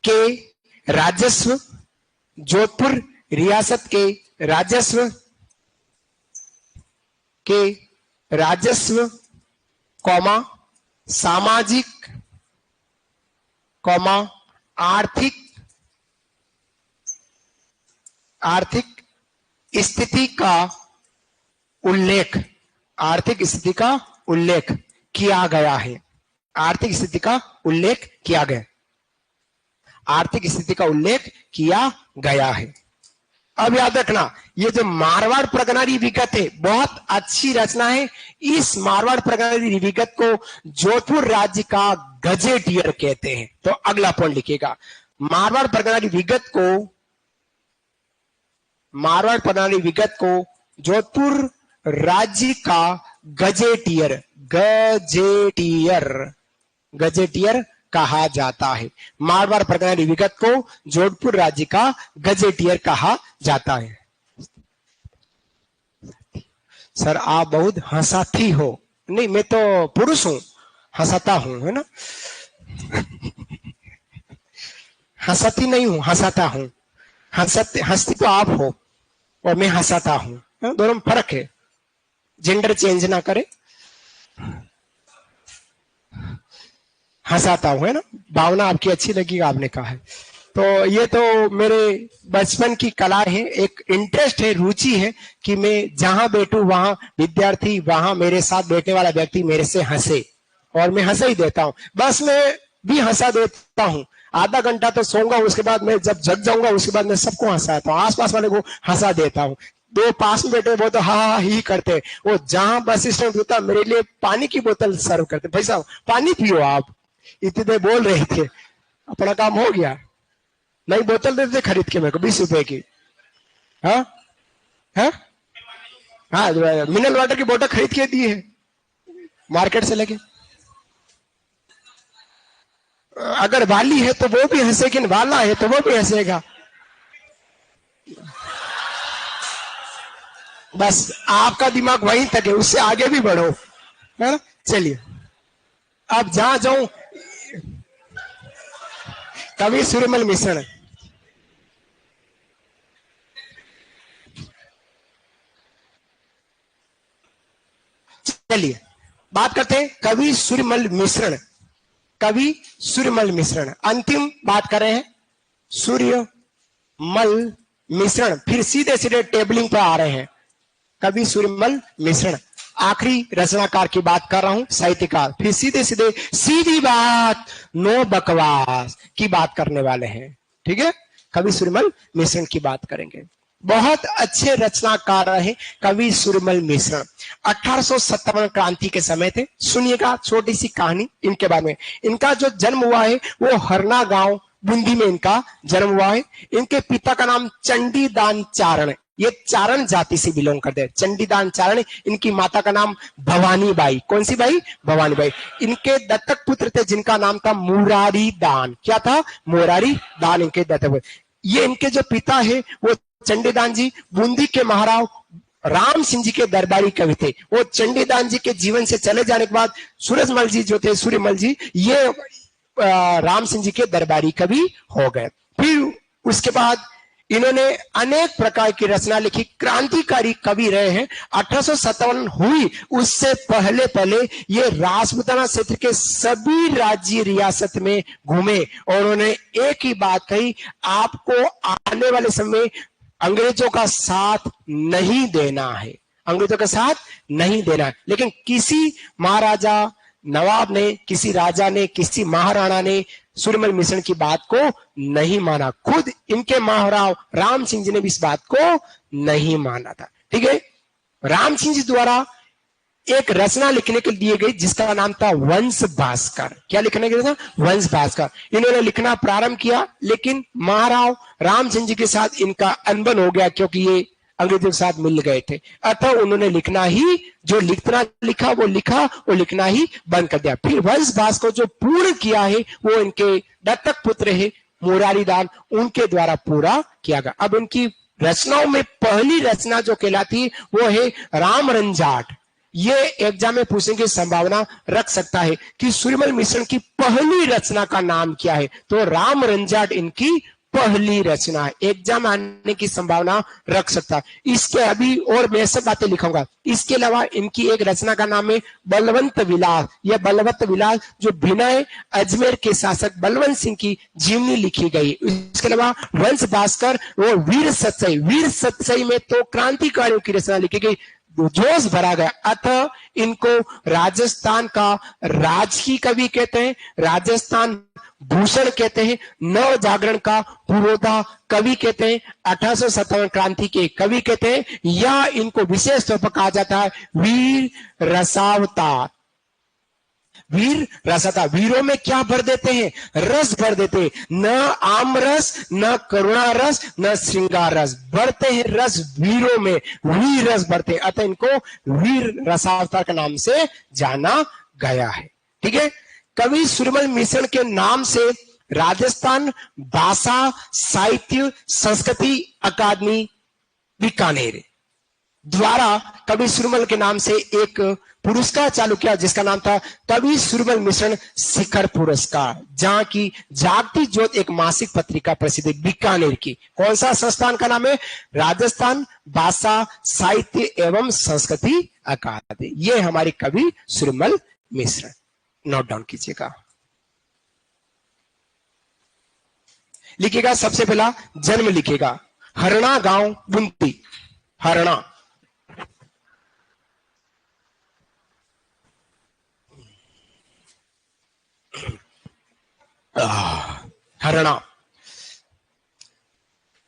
Speaker 1: के राजस्व, जोधपुर रियासत के राजस्व, के राजस्व कौमा सामाजिक कौमा आर्थिक, आर्थिक स्थिति का उल्लेख, आर्थिक स्थिति का उल्लेख किया गया है। आर्थिक स्थिति का उल्लेख किया गया, आर्थिक स्थिति का उल्लेख किया गया है। अब याद रखना, ये जो मारवाड़ प्रगनारी विगत है बहुत अच्छी रचना है। इस मारवाड़ प्रगनारी विगत को जोधपुर राज्य का गजेटियर कहते हैं। तो अगला पॉइंट लिखिएगा, मारवाड़ प्रगनारी विगत को, मारवाड़ प्रगनारी विगत को जोधपुर राज्य का गजेटियर, गजेटियर, गजेटियर कहा जाता है। मारवाड़ प्रगनारी विगत को जोधपुर राज्य का गजेटियर कहा जाता है। सर आप बहुत हंसाती हो। नहीं मैं तो पुरुष हूं, हंसाता हूं, है ना। हंसाती नहीं हूं, हंसाता हूं। हंसती तो आप हो और मैं हंसाता हूं, दोनों में फर्क है। जेंडर चेंज ना करे, हंसाता हूं, है ना। भावना आपकी अच्छी लगी, आपने कहा है। तो ये तो मेरे बचपन की कला है, एक इंटरेस्ट है, रुचि है कि मैं जहां बैठूं वहां विद्यार्थी, वहां मेरे साथ बैठने वाला व्यक्ति मेरे से हंसे, और मैं हंसा ही देता हूं। बस मैं भी हंसा देता हूं। आधा घंटा तो सोऊंगा, उसके बाद मैं जब जग जाऊंगा उसके बाद मैं सबको हंसाता हूँ, आसपास वाले को हंसा देता हूँ। दो पास में बैठे वो तो हा ही करते हैं। वो जहां बस स्टैंड होता मेरे लिए पानी की बोतल सर्व करते, भाई साहब पानी पियो आप, इतने देर बोल रहे थे, अपना काम हो गया। नई बोतल देते खरीद के मेरे को 20 रुपए की। हाँ हाँ हाँ, मिनरल वाटर की बोतल खरीद के दी है मार्केट से लेके। अगर वाली है तो वो भी हंसेगी, वाला है तो वो भी हंसेगा। बस आपका दिमाग वहीं तक है, उससे आगे भी बढ़ो, है ना। चलिए अब जहां जाऊं, कवि सूर्यमल मिश्रण। चलिए बात करते हैं कवि सूर्यमल मिश्रण। कवि सूर्यमल मिश्रण, अंतिम बात कर रहे हैं सूर्यमल मिश्रण। फिर सीधे सीधे टेबलिंग पर आ रहे हैं। कवि सूर्यमल मिश्रण आखिरी रचनाकार की बात कर रहा हूं, साहित्यकार। फिर सीधे सीधे सीधी बात, नो बकवास की बात करने वाले हैं, ठीक है। कवि सूर्यमल मिश्रण की बात करेंगे। बहुत अच्छे रचनाकार रहे कवि सूर्यमल मिश्रण। 1857 क्रांति के समय थे। सुनिएगा छोटी सी कहानी इनके बारे में। इनका जो जन्म हुआ है वो हरना गांव बूंदी में इनका जन्म हुआ है। इनके पिता का नाम चंडीदान चारण, ये चारण जाति से बिलोंग करते हैं, चंडीदान चारण। इनकी माता का नाम भवानी बाई। कौन सी बाई? भवानी बाई। इनके दत्तक पुत्र थे जिनका नाम था मुरारी दान। क्या था? मुरारी दान इनके दत्तक। ये इनके जो पिता है वो चंडीदान जी बूंदी के महाराव राम सिंह जी के दरबारी कवि थे। वो चंडीदान जी के जीवन से चले जाने के बाद सूरजमल जी जो थे, सूर्यमल जी, ये राम सिंह जी के दरबारी कवि हो गए। फिर उसके बाद इन्होंने अनेक प्रकार की रचना लिखी, क्रांतिकारी कवि रहे हैं। 1857 हुई उससे पहले पहले ये राजपूताना क्षेत्र के सभी राज्य रियासत में घूमे और उन्होंने एक ही बात कही, आपको आने वाले समय अंग्रेजों का साथ नहीं देना है, अंग्रेजों का साथ नहीं देना है। लेकिन किसी महाराजा नवाब ने, किसी राजा ने, किसी महाराणा ने सूर्यमल मिश्रण की बात को नहीं माना। खुद इनके महाराव राम सिंह जी ने भी इस बात को नहीं माना था, ठीक है। राम सिंह जी द्वारा एक रचना लिखने के लिए गई जिसका नाम था वंश भास्कर। क्या लिखने के लिए था? वंश भास्कर। इन्होंने लिखना प्रारंभ किया, लेकिन महाराव राम सिंह जी के साथ इनका अनबन हो गया क्योंकि ये अंग्रेजों के साथ मिल गए थे। अतः उन्होंने लिखना ही, जो लिखना लिखा वो लिखा, वो लिखना ही बंद कर दिया। फिर वंश भास्कर जो पूर्ण किया है वो इनके दत्तक पुत्र है मुरारी दान, उनके द्वारा पूरा किया गया। अब इनकी रचनाओं में पहली रचना जो कहलाती वो है राम रंजाट। ये एग्जाम में पूछने की संभावना रख सकता है कि सूर्यमल मिश्रण की पहली रचना का नाम क्या है, तो राम रंजाट इनकी पहली रचना है। एग्जाम आने की संभावना रख सकता है। इसके अभी और मैं सब बातें लिखूंगा। इसके अलावा इनकी एक रचना का नाम है बलवंत विलास। यह बलवंत विलास जो भिनय अजमेर के शासक बलवंत सिंह की जीवनी लिखी गई। इसके अलावा वंश भास्कर वो वीर सत्सई, वीर सत्सई में तो क्रांतिकारियों की रचना लिखी गई, जोश भरा गया। अतः इनको राजस्थान का राजकीय कवि कहते हैं, राजस्थान भूषण कहते हैं, नव जागरण का पुरोधा कवि कहते हैं, 1857 क्रांति के कवि कहते हैं, या इनको विशेष तौर पर कहा जाता है वीर रसावतार। वीर रसावतार, वीरों में क्या भर देते हैं? रस भर देते हैं। न आम रस, न करुणा रस, न श्रृंगार रस, भरते हैं रस वीरों में, वीर रस भरते हैं। अतः इनको वीर रसावतार के नाम से जाना गया है, ठीक है। कवि सूर्यमल मिश्रण के नाम से राजस्थान भाषा साहित्य संस्कृति अकादमी बीकानेर, द्वारा कवि सुरमल के नाम से एक पुरस्कार चालू किया जिसका नाम था कवि सुरमल मिश्रण शिखर पुरस्कार, जहां की जागती ज्योत एक मासिक पत्रिका प्रसिद्ध है बीकानेर की। कौन सा संस्थान का नाम है? राजस्थान भाषा साहित्य एवं संस्कृति अकादमी। ये हमारी कवि सुरमल मिश्रण, नोट डाउन कीजिएगा। लिखिएगा सबसे पहला जन्म लिखिएगा, हरणा गांव बुंदी, हरणा। हरणा।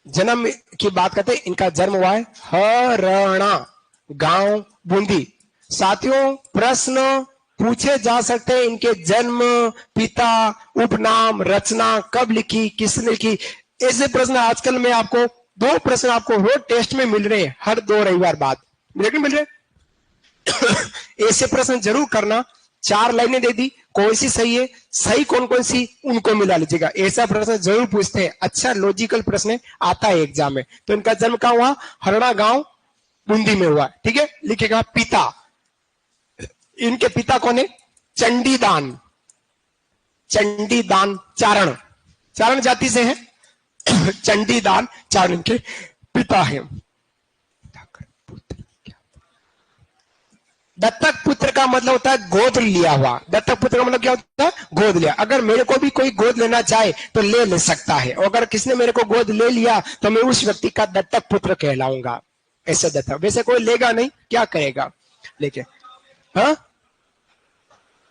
Speaker 1: जन्म की बात करते हैं, इनका जन्म हुआ है हरणा गांव बूंदी। साथियों प्रश्न पूछे जा सकते हैं, इनके जन्म, पिता, उपनाम, रचना कब लिखी, किसने लिखी, ऐसे प्रश्न आजकल में आपको दो प्रश्न आपको रोज टेस्ट में मिल रहे हैं, हर 2 रविवार बाद मिल रहे। ऐसे प्रश्न जरूर करना। 4 लाइनें दे दी, कौन सी सही है, सही कौन कौन सी, उनको मिला लीजिएगा। ऐसा प्रश्न जरूर पूछते हैं, अच्छा लॉजिकल प्रश्न आता है एग्जाम में। तो इनका जन्म कहां हुआ? हरणा गांव बूंदी में हुआ। ठीक है, लिखेगा पिता। इनके पिता कौन है? चंडीदान, चंडीदान चारण, चारण जाति से है। चंडीदान चारण इनके पिता है। दत्तक पुत्र का मतलब होता है गोद लिया हुआ। दत्तक पुत्र का मतलब क्या होता है? गोद लिया। अगर मेरे को भी कोई गोद लेना चाहे तो ले सकता है, और अगर किसने मेरे को गोद ले लिया तो मैं उस व्यक्ति का दत्तक पुत्र कहलाऊंगा। ऐसे दत्तक, वैसे कोई लेगा नहीं, क्या करेगा लेके? हाँ,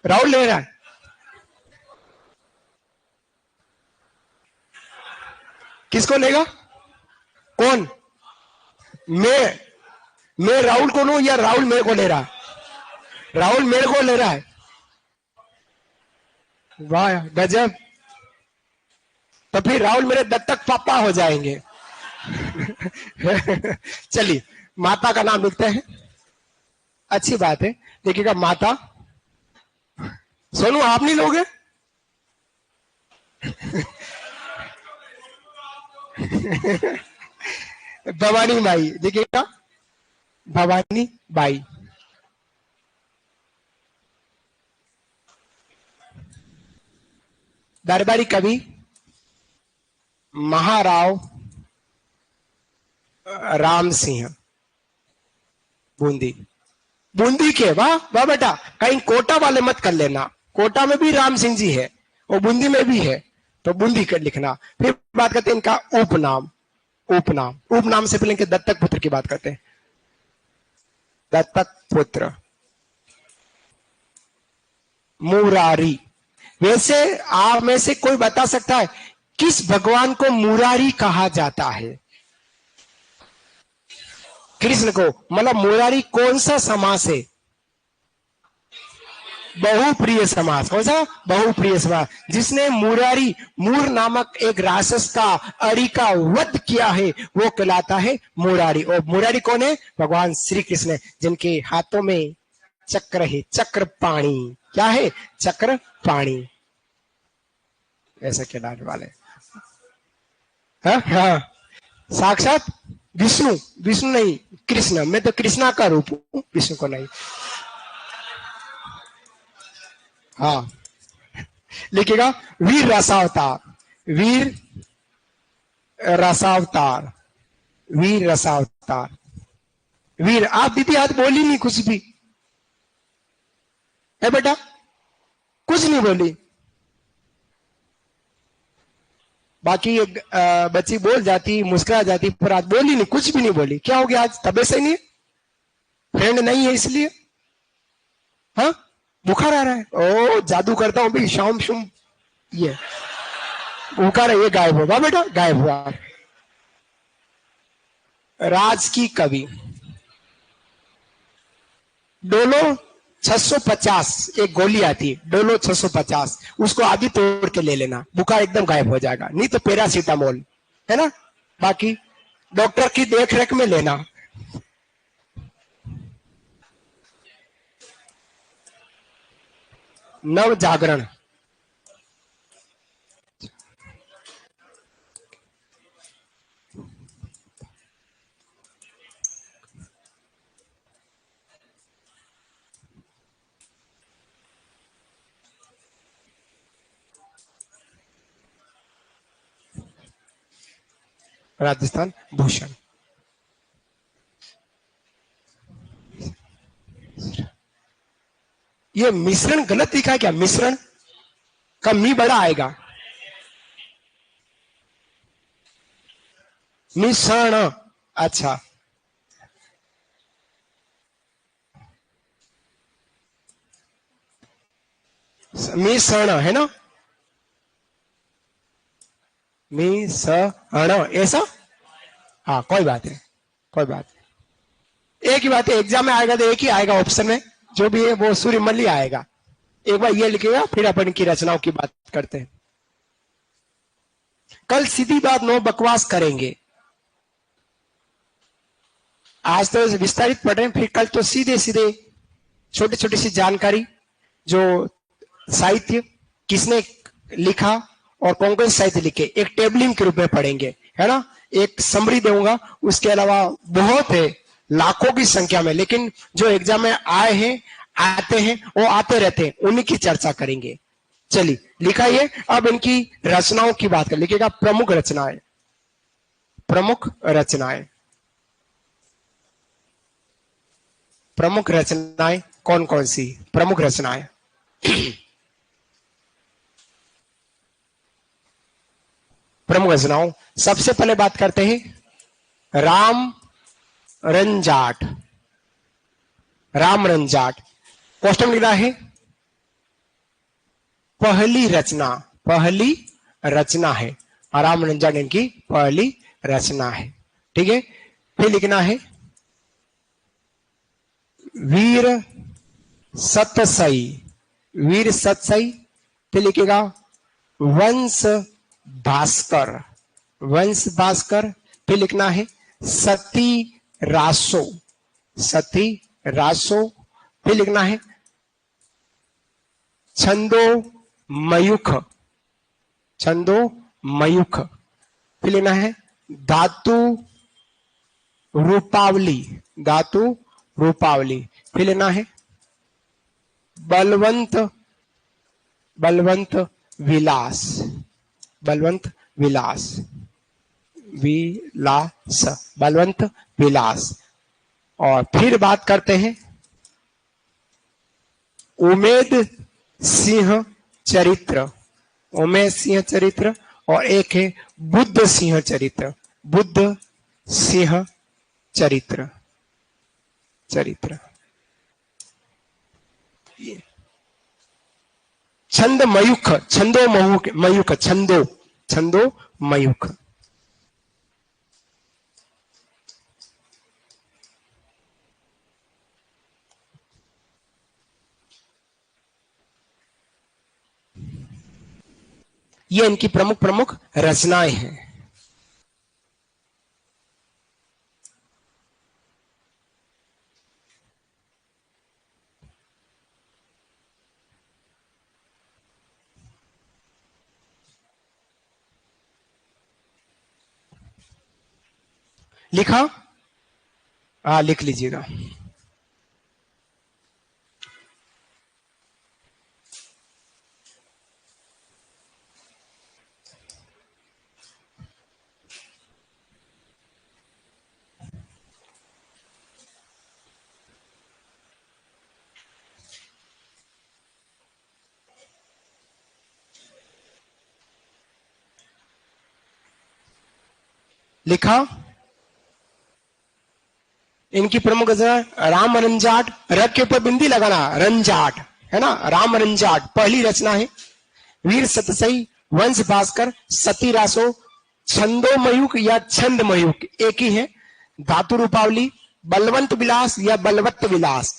Speaker 1: राहुल ले रहा है। किसको लेगा? कौन? मैं राहुल को लूं या राहुल मेरे को ले रहा? राहुल मेरे को ले रहा है। वाह गजब। तो फिर राहुल मेरे दत्तक पापा हो जाएंगे। चलिए माता का नाम लिखते हैं, अच्छी बात है। देखिएगा माता, सोनू आप नहीं लोगे? भवानी बाई, देखिएगा भवानी बाई। दरबारी कवि महाराव राम सिंह, बूंदी। बूंदी के, वाह वाह बेटा, कहीं कोटा वाले मत कर लेना। कोटा में भी राम सिंह जी है और बूंदी में भी है, तो बूंदी कर लिखना। फिर बात करते हैं इनका उपनाम। उपनाम, उपनाम से पहले इनके दत्तक पुत्र की बात करते हैं। दत्तक पुत्र मुरारी। वैसे आप में से कोई बता सकता है किस भगवान को मुरारी कहा जाता है? कृष्ण को। मतलब मुरारी कौन सा समास है? बहुप्रिय समास। कौन सा? बहुप्रिय समास। जिसने मुरारी, मूर नामक एक राक्षस का अरि का वध किया है, वो कहलाता है मुरारी। और मुरारी कौन है? भगवान श्री कृष्ण, जिनके हाथों में चक्र है, चक्र पाणी। क्या है? चक्र पाणी, ऐसा कहलाने वाले। हाँ हाँ, साक्षात विष्णु। विष्णु नहीं, कृष्ण। मैं तो कृष्णा का रूप हूं, विष्णु को नहीं। हाँ, लिखिएगा वीर रसावतार। वीर रसावतार, वीर रसावतार। वीर, आप दीदी आज बोली नहीं कुछ भी है बेटा, कुछ नहीं बोली। बाकी बच्ची बोल जाती, मुस्कुरा जाती, पर आज बोली नहीं, कुछ भी नहीं बोली। क्या हो गया? आज तबीयत सही नहीं है? फ्रेंड नहीं है इसलिए? हाँ, बुखार आ रहा है? ओ जादू करता हूं भाई, शाम शुम। ये बुखार है, ये गायब होगा बेटा, गायब हुआ। राज की कवि डोलो 650, एक गोली आती है डोलो 650, उसको आधी तोड़ के ले लेना, बुखार एकदम गायब हो जाएगा। नहीं तो पैरासीटामोल है ना, बाकी डॉक्टर की देख रेख में लेना। नव जागरण, राजस्थान भूषण। ये मिश्रण गलत लिखा है क्या? मिश्रण का मी बड़ा आएगा, मिश्रण। अच्छा, मिश्रण है ना, मिश्रण ऐसा। हाँ कोई बात है, कोई बात नहीं। एक ही बात है, एग्जाम में आएगा तो एक ही आएगा ऑप्शन में, जो भी है वो सूर्यमल ही आएगा। एक बार ये लिखेगा, फिर अपन की रचनाओं की बात करते हैं। कल सीधी बात नो बकवास करेंगे। आज तो विस्तारित पढ़ रहे हैं, फिर कल तो सीधे सीधे छोटी छोटी सी जानकारी, जो साहित्य किसने लिखा और कौन कौन साहित्य लिखे, एक टेबलिंग के रूप में पढ़ेंगे, है ना। एक समरी दूंगा, उसके अलावा बहुत है, लाखों की संख्या में, लेकिन जो एग्जाम में आए हैं, आते हैं, वो आते रहते हैं, उन्हीं की चर्चा करेंगे। चलिए लिखाइए, अब इनकी रचनाओं की बात कर, लिखिएगा प्रमुख रचनाएं। प्रमुख रचनाएं, प्रमुख रचनाएं कौन कौन सी प्रमुख रचनाएं? प्रमुख रचनाओं, सबसे पहले बात करते हैं राम रंजाट। राम रंजाट क्वेश्चन मिला है, पहली रचना, पहली रचना है। राम रंजाट इनकी पहली रचना है, ठीक है। फिर लिखना है वीर सतसई, वीर सतसई। फिर लिखेगा वंश भास्कर, वंश भास्कर। फिर लिखना है सती रासो, सती रासो। फिर लिखना है छंदो मयूख, छंदो मयूख। फिर लिखना है धातु रूपावली, धातु रूपावली। फिर लेना है बलवंत, बलवंत विलास, बलवंत विलास, विलास, बलवंत विलास। और फिर बात करते हैं उमेद सिंह चरित्र, उमेद सिंह चरित्र। और एक है बुद्ध सिंह चरित्र, बुद्ध सिंह चरित्र, चरित्र। छंद मयूख, छंदो मयूख, छंदो, छंदो मयूख। ये इनकी प्रमुख प्रमुख रचनाएं हैं। लिखा? हाँ लिख लीजिएगा। लिखा? इनकी प्रमुख रचना राम रंजाट, रथ के ऊपर बिंदी लगाना, रंजाट है ना, राम रंजाट पहली रचना है। वीर सतसई, वंश भास्कर, सती रासो, छंदो मयूख या छंद मयूख एक ही है, धातु रूपावली, बलवंत विलास या बलवत्त विलास,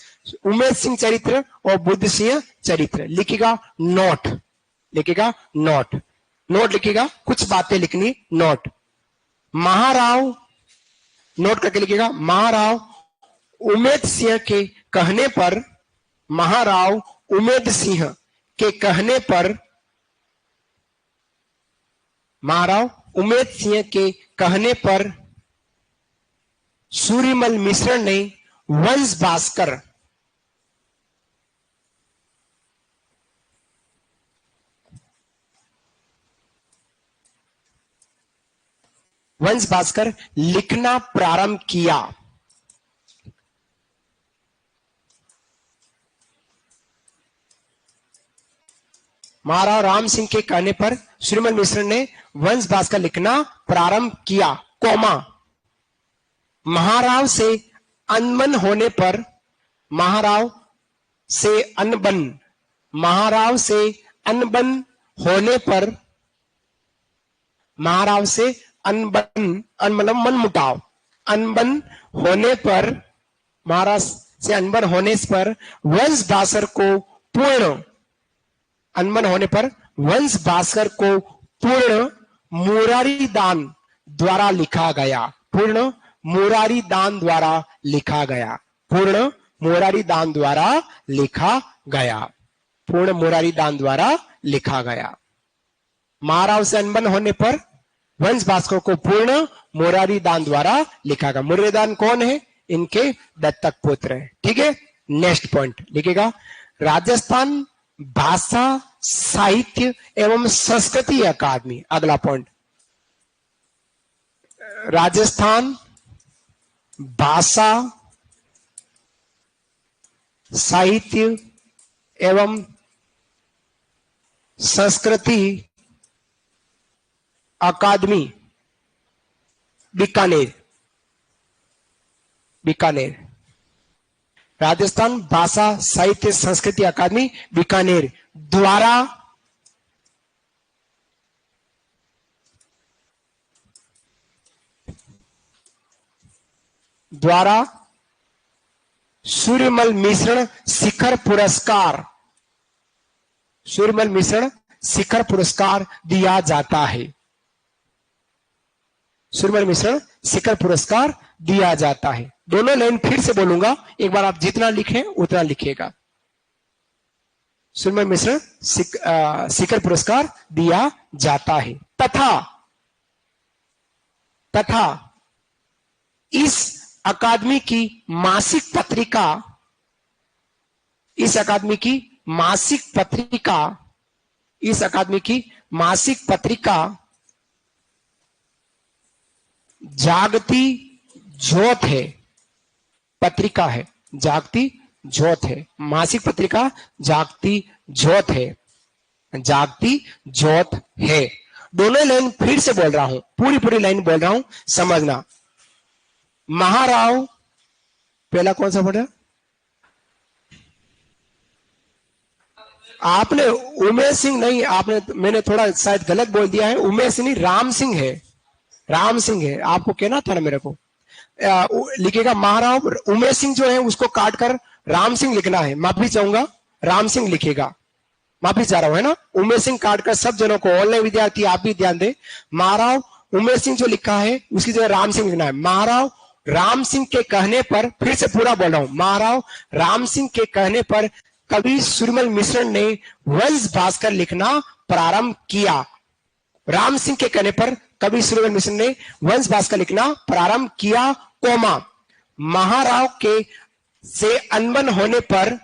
Speaker 1: उमेश सिंह चरित्र और बुद्ध सिंह चरित्र। लिखेगा नोट, लिखेगा नोट, नोट लिखेगा, कुछ बातें लिखनी नोट। महाराव, नोट करके लिखेगा महाराव उमेद सिंह के कहने पर, महाराव उमेद सिंह के कहने पर, महाराव उमेद सिंह के कहने पर सूर्यमल मिश्र ने वंश भास्कर, वंश भास्कर लिखना प्रारंभ किया। महाराव राम सिंह के कहने पर सूर्यमल मिश्र ने वंश भास्कर लिखना प्रारंभ किया, कोमा महाराव से अनबन होने पर, महाराव से अनबन, महाराव से अनबन होने पर, महाराव से अनबन, मतलब मनमुटाव, अनबन होने पर, महाराज से अनबन होने पर वंश भास्कर को पूर्ण, अनबन होने पर वंश भास्कर को पूर्ण मुरारी दान द्वारा लिखा गया, पूर्ण मुरारी दान द्वारा लिखा गया, पूर्ण मुरारी दान द्वारा लिखा गया, पूर्ण मुरारी दान द्वारा लिखा गया। महाराव से अनबन होने पर वंश भास्कर को पूर्ण मुरारी दान द्वारा लिखा गया। मुरारी दान कौन है? इनके दत्तक पुत्र है। ठीक है, नेक्स्ट पॉइंट लिखेगा, राजस्थान भाषा साहित्य एवं संस्कृति अकादमी। अगला पॉइंट, राजस्थान भाषा साहित्य एवं संस्कृति अकादमी, बीकानेर, बीकानेर। राजस्थान भाषा साहित्य संस्कृति अकादमी बीकानेर द्वारा सूर्यमल मिश्रण शिखर पुरस्कार, सूर्यमल मिश्रण शिखर पुरस्कार दिया जाता है, सूर्यमल मिश्रण शिखर पुरस्कार दिया जाता है। दोनों लाइन फिर से बोलूंगा, एक बार आप जितना लिखें उतना लिखिएगा। सूर्यमल मिश्रण शिखर पुरस्कार दिया जाता है। तथा इस अकादमी की मासिक पत्रिका, इस अकादमी की मासिक पत्रिका, इस अकादमी की मासिक पत्रिका जागती ज्योत है, पत्रिका है, जागती ज्योत है, मासिक पत्रिका जागती ज्योत है, जागती ज्योत है। दोनों लाइन फिर से बोल रहा हूं, पूरी लाइन बोल रहा हूं, समझना। महाराव, पहला कौन सा पढ़ा आपने? उमेश सिंह नहीं, आपने, मैंने थोड़ा शायद गलत बोल दिया है। उमेश नहीं, राम सिंह है, राम सिंह है, आपको कहना था ना मेरे को। लिखेगा महाराव, उमेश सिंह जो है उसको काट कर राम सिंह लिखना है, माफी चाहूंगा, राम सिंह लिखेगा, माफी चाह रहा हूं, है ना। उमेश सिंह काट कर सब जनों को, ऑनलाइन विद्यार्थी आप भी ध्यान दे, महाराव उमेश सिंह जो लिखा है उसकी जगह राम सिंह लिखना है। महाराव राम सिंह के कहने पर, फिर से पूरा बोल रहा हूं, महाराव राम सिंह के कहने पर कवि सूर्यमल मिश्र ने वंश भास्कर लिखना प्रारंभ किया। राम सिंह के कहने पर कवि सूर्यमल मिश्र ने वंश भास्कर लिखना प्रारंभ किया, कोमा महाराव के से अनबन होने पर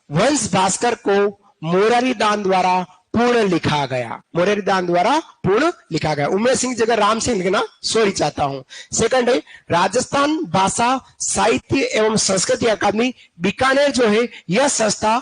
Speaker 1: वंश भास्कर को मुरारी दान द्वारा पूर्ण लिखा गया, मुरारी दान द्वारा पूर्ण लिखा गया। उमेश सिंह जगह राम सिंह लिखना सॉरी चाहता हूं। सेकंड है, राजस्थान भाषा साहित्य एवं संस्कृति अकादमी बीकानेर जो है, यह संस्था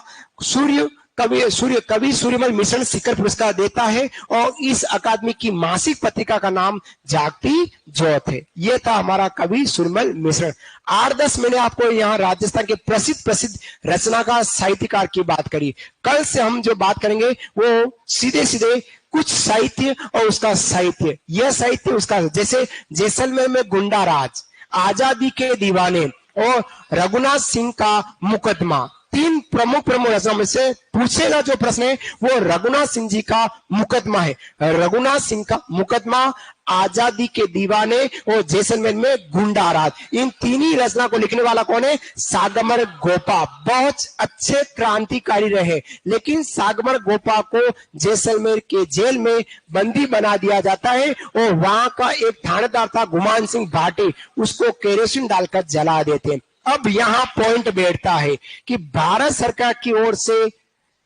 Speaker 1: कवि सूर्यमल मिश्रण शिखर पुरस्कार देता है और इस अकादमी की मासिक पत्रिका का नाम जागती ज्योत है। यह था हमारा कवि सूर्यमल मिश्रण। 8-10 मैंने आपको यहाँ राजस्थान के प्रसिद्ध रचनाकार साहित्यकार की बात करी। कल से हम जो बात करेंगे वो सीधे कुछ साहित्य और उसका साहित्य, यह साहित्य उसका, जैसे जैसलमेर में गुंडा राज, आजादी के दीवाने और रघुनाथ सिंह का मुकदमा, तीन प्रमुख रचना में से पूछेगा जो प्रश्न है वो रघुनाथ सिंह जी का मुकदमा है। रघुनाथ सिंह का मुकदमा, आजादी के दीवाने और जैसलमेर में गुंडा राज, इन तीन ही रचना को लिखने वाला कौन है? सागमर गोपा। बहुत अच्छे क्रांतिकारी रहे, लेकिन सागमर गोपा को जैसलमेर के जेल में बंदी बना दिया जाता है और वहां का एक थानेदार था गुमान सिंह भाटी, उसको केरोसिन डालकर जला देते हैं। अब यहां पॉइंट बैठता है कि भारत सरकार की ओर से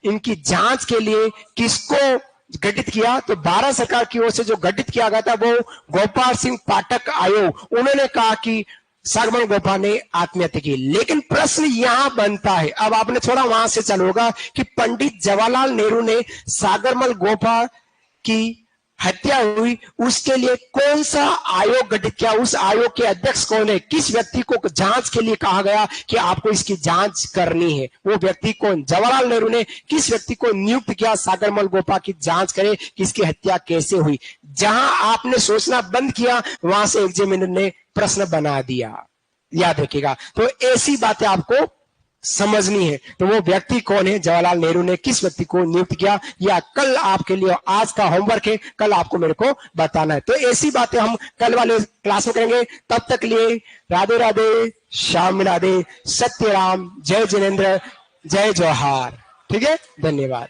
Speaker 1: इनकी जांच के लिए किसको गठित किया, तो भारत सरकार की ओर से जो गठित किया गया था वो गोपाल सिंह पाठक आयोग, उन्होंने कहा कि सागरमल गोपा ने आत्महत्या की। लेकिन प्रश्न यहां बनता है, अब आपने थोड़ा वहां से चलो होगा कि पंडित जवाहरलाल नेहरू ने सागरमल गोपा की हत्या हुई उसके लिए कौन सा आयोग गठित किया, उस आयोग के अध्यक्ष कौन है, किस व्यक्ति को जांच के लिए कहा गया कि आपको इसकी जांच करनी है, वो व्यक्ति कौन, जवाहरलाल नेहरू ने किस व्यक्ति को नियुक्त किया सागरमल गोपा की जांच करे कि इसकी हत्या कैसे हुई। जहां आपने सोचना बंद किया वहां से एग्जामिनर ने प्रश्न बना दिया, याद रखिएगा। तो ऐसी बातें आपको समझनी है। तो वो व्यक्ति कौन है, जवाहरलाल नेहरू ने किस व्यक्ति को नियुक्त किया, या कल आपके लिए आज का होमवर्क है, कल आपको मेरे को बताना है। तो ऐसी बातें हम कल वाले क्लास में करेंगे। तब तक लिए राधे राधे, श्याम राधे, सत्य राम, जय जिनेन्द्र, जय जवाहर। ठीक है, धन्यवाद।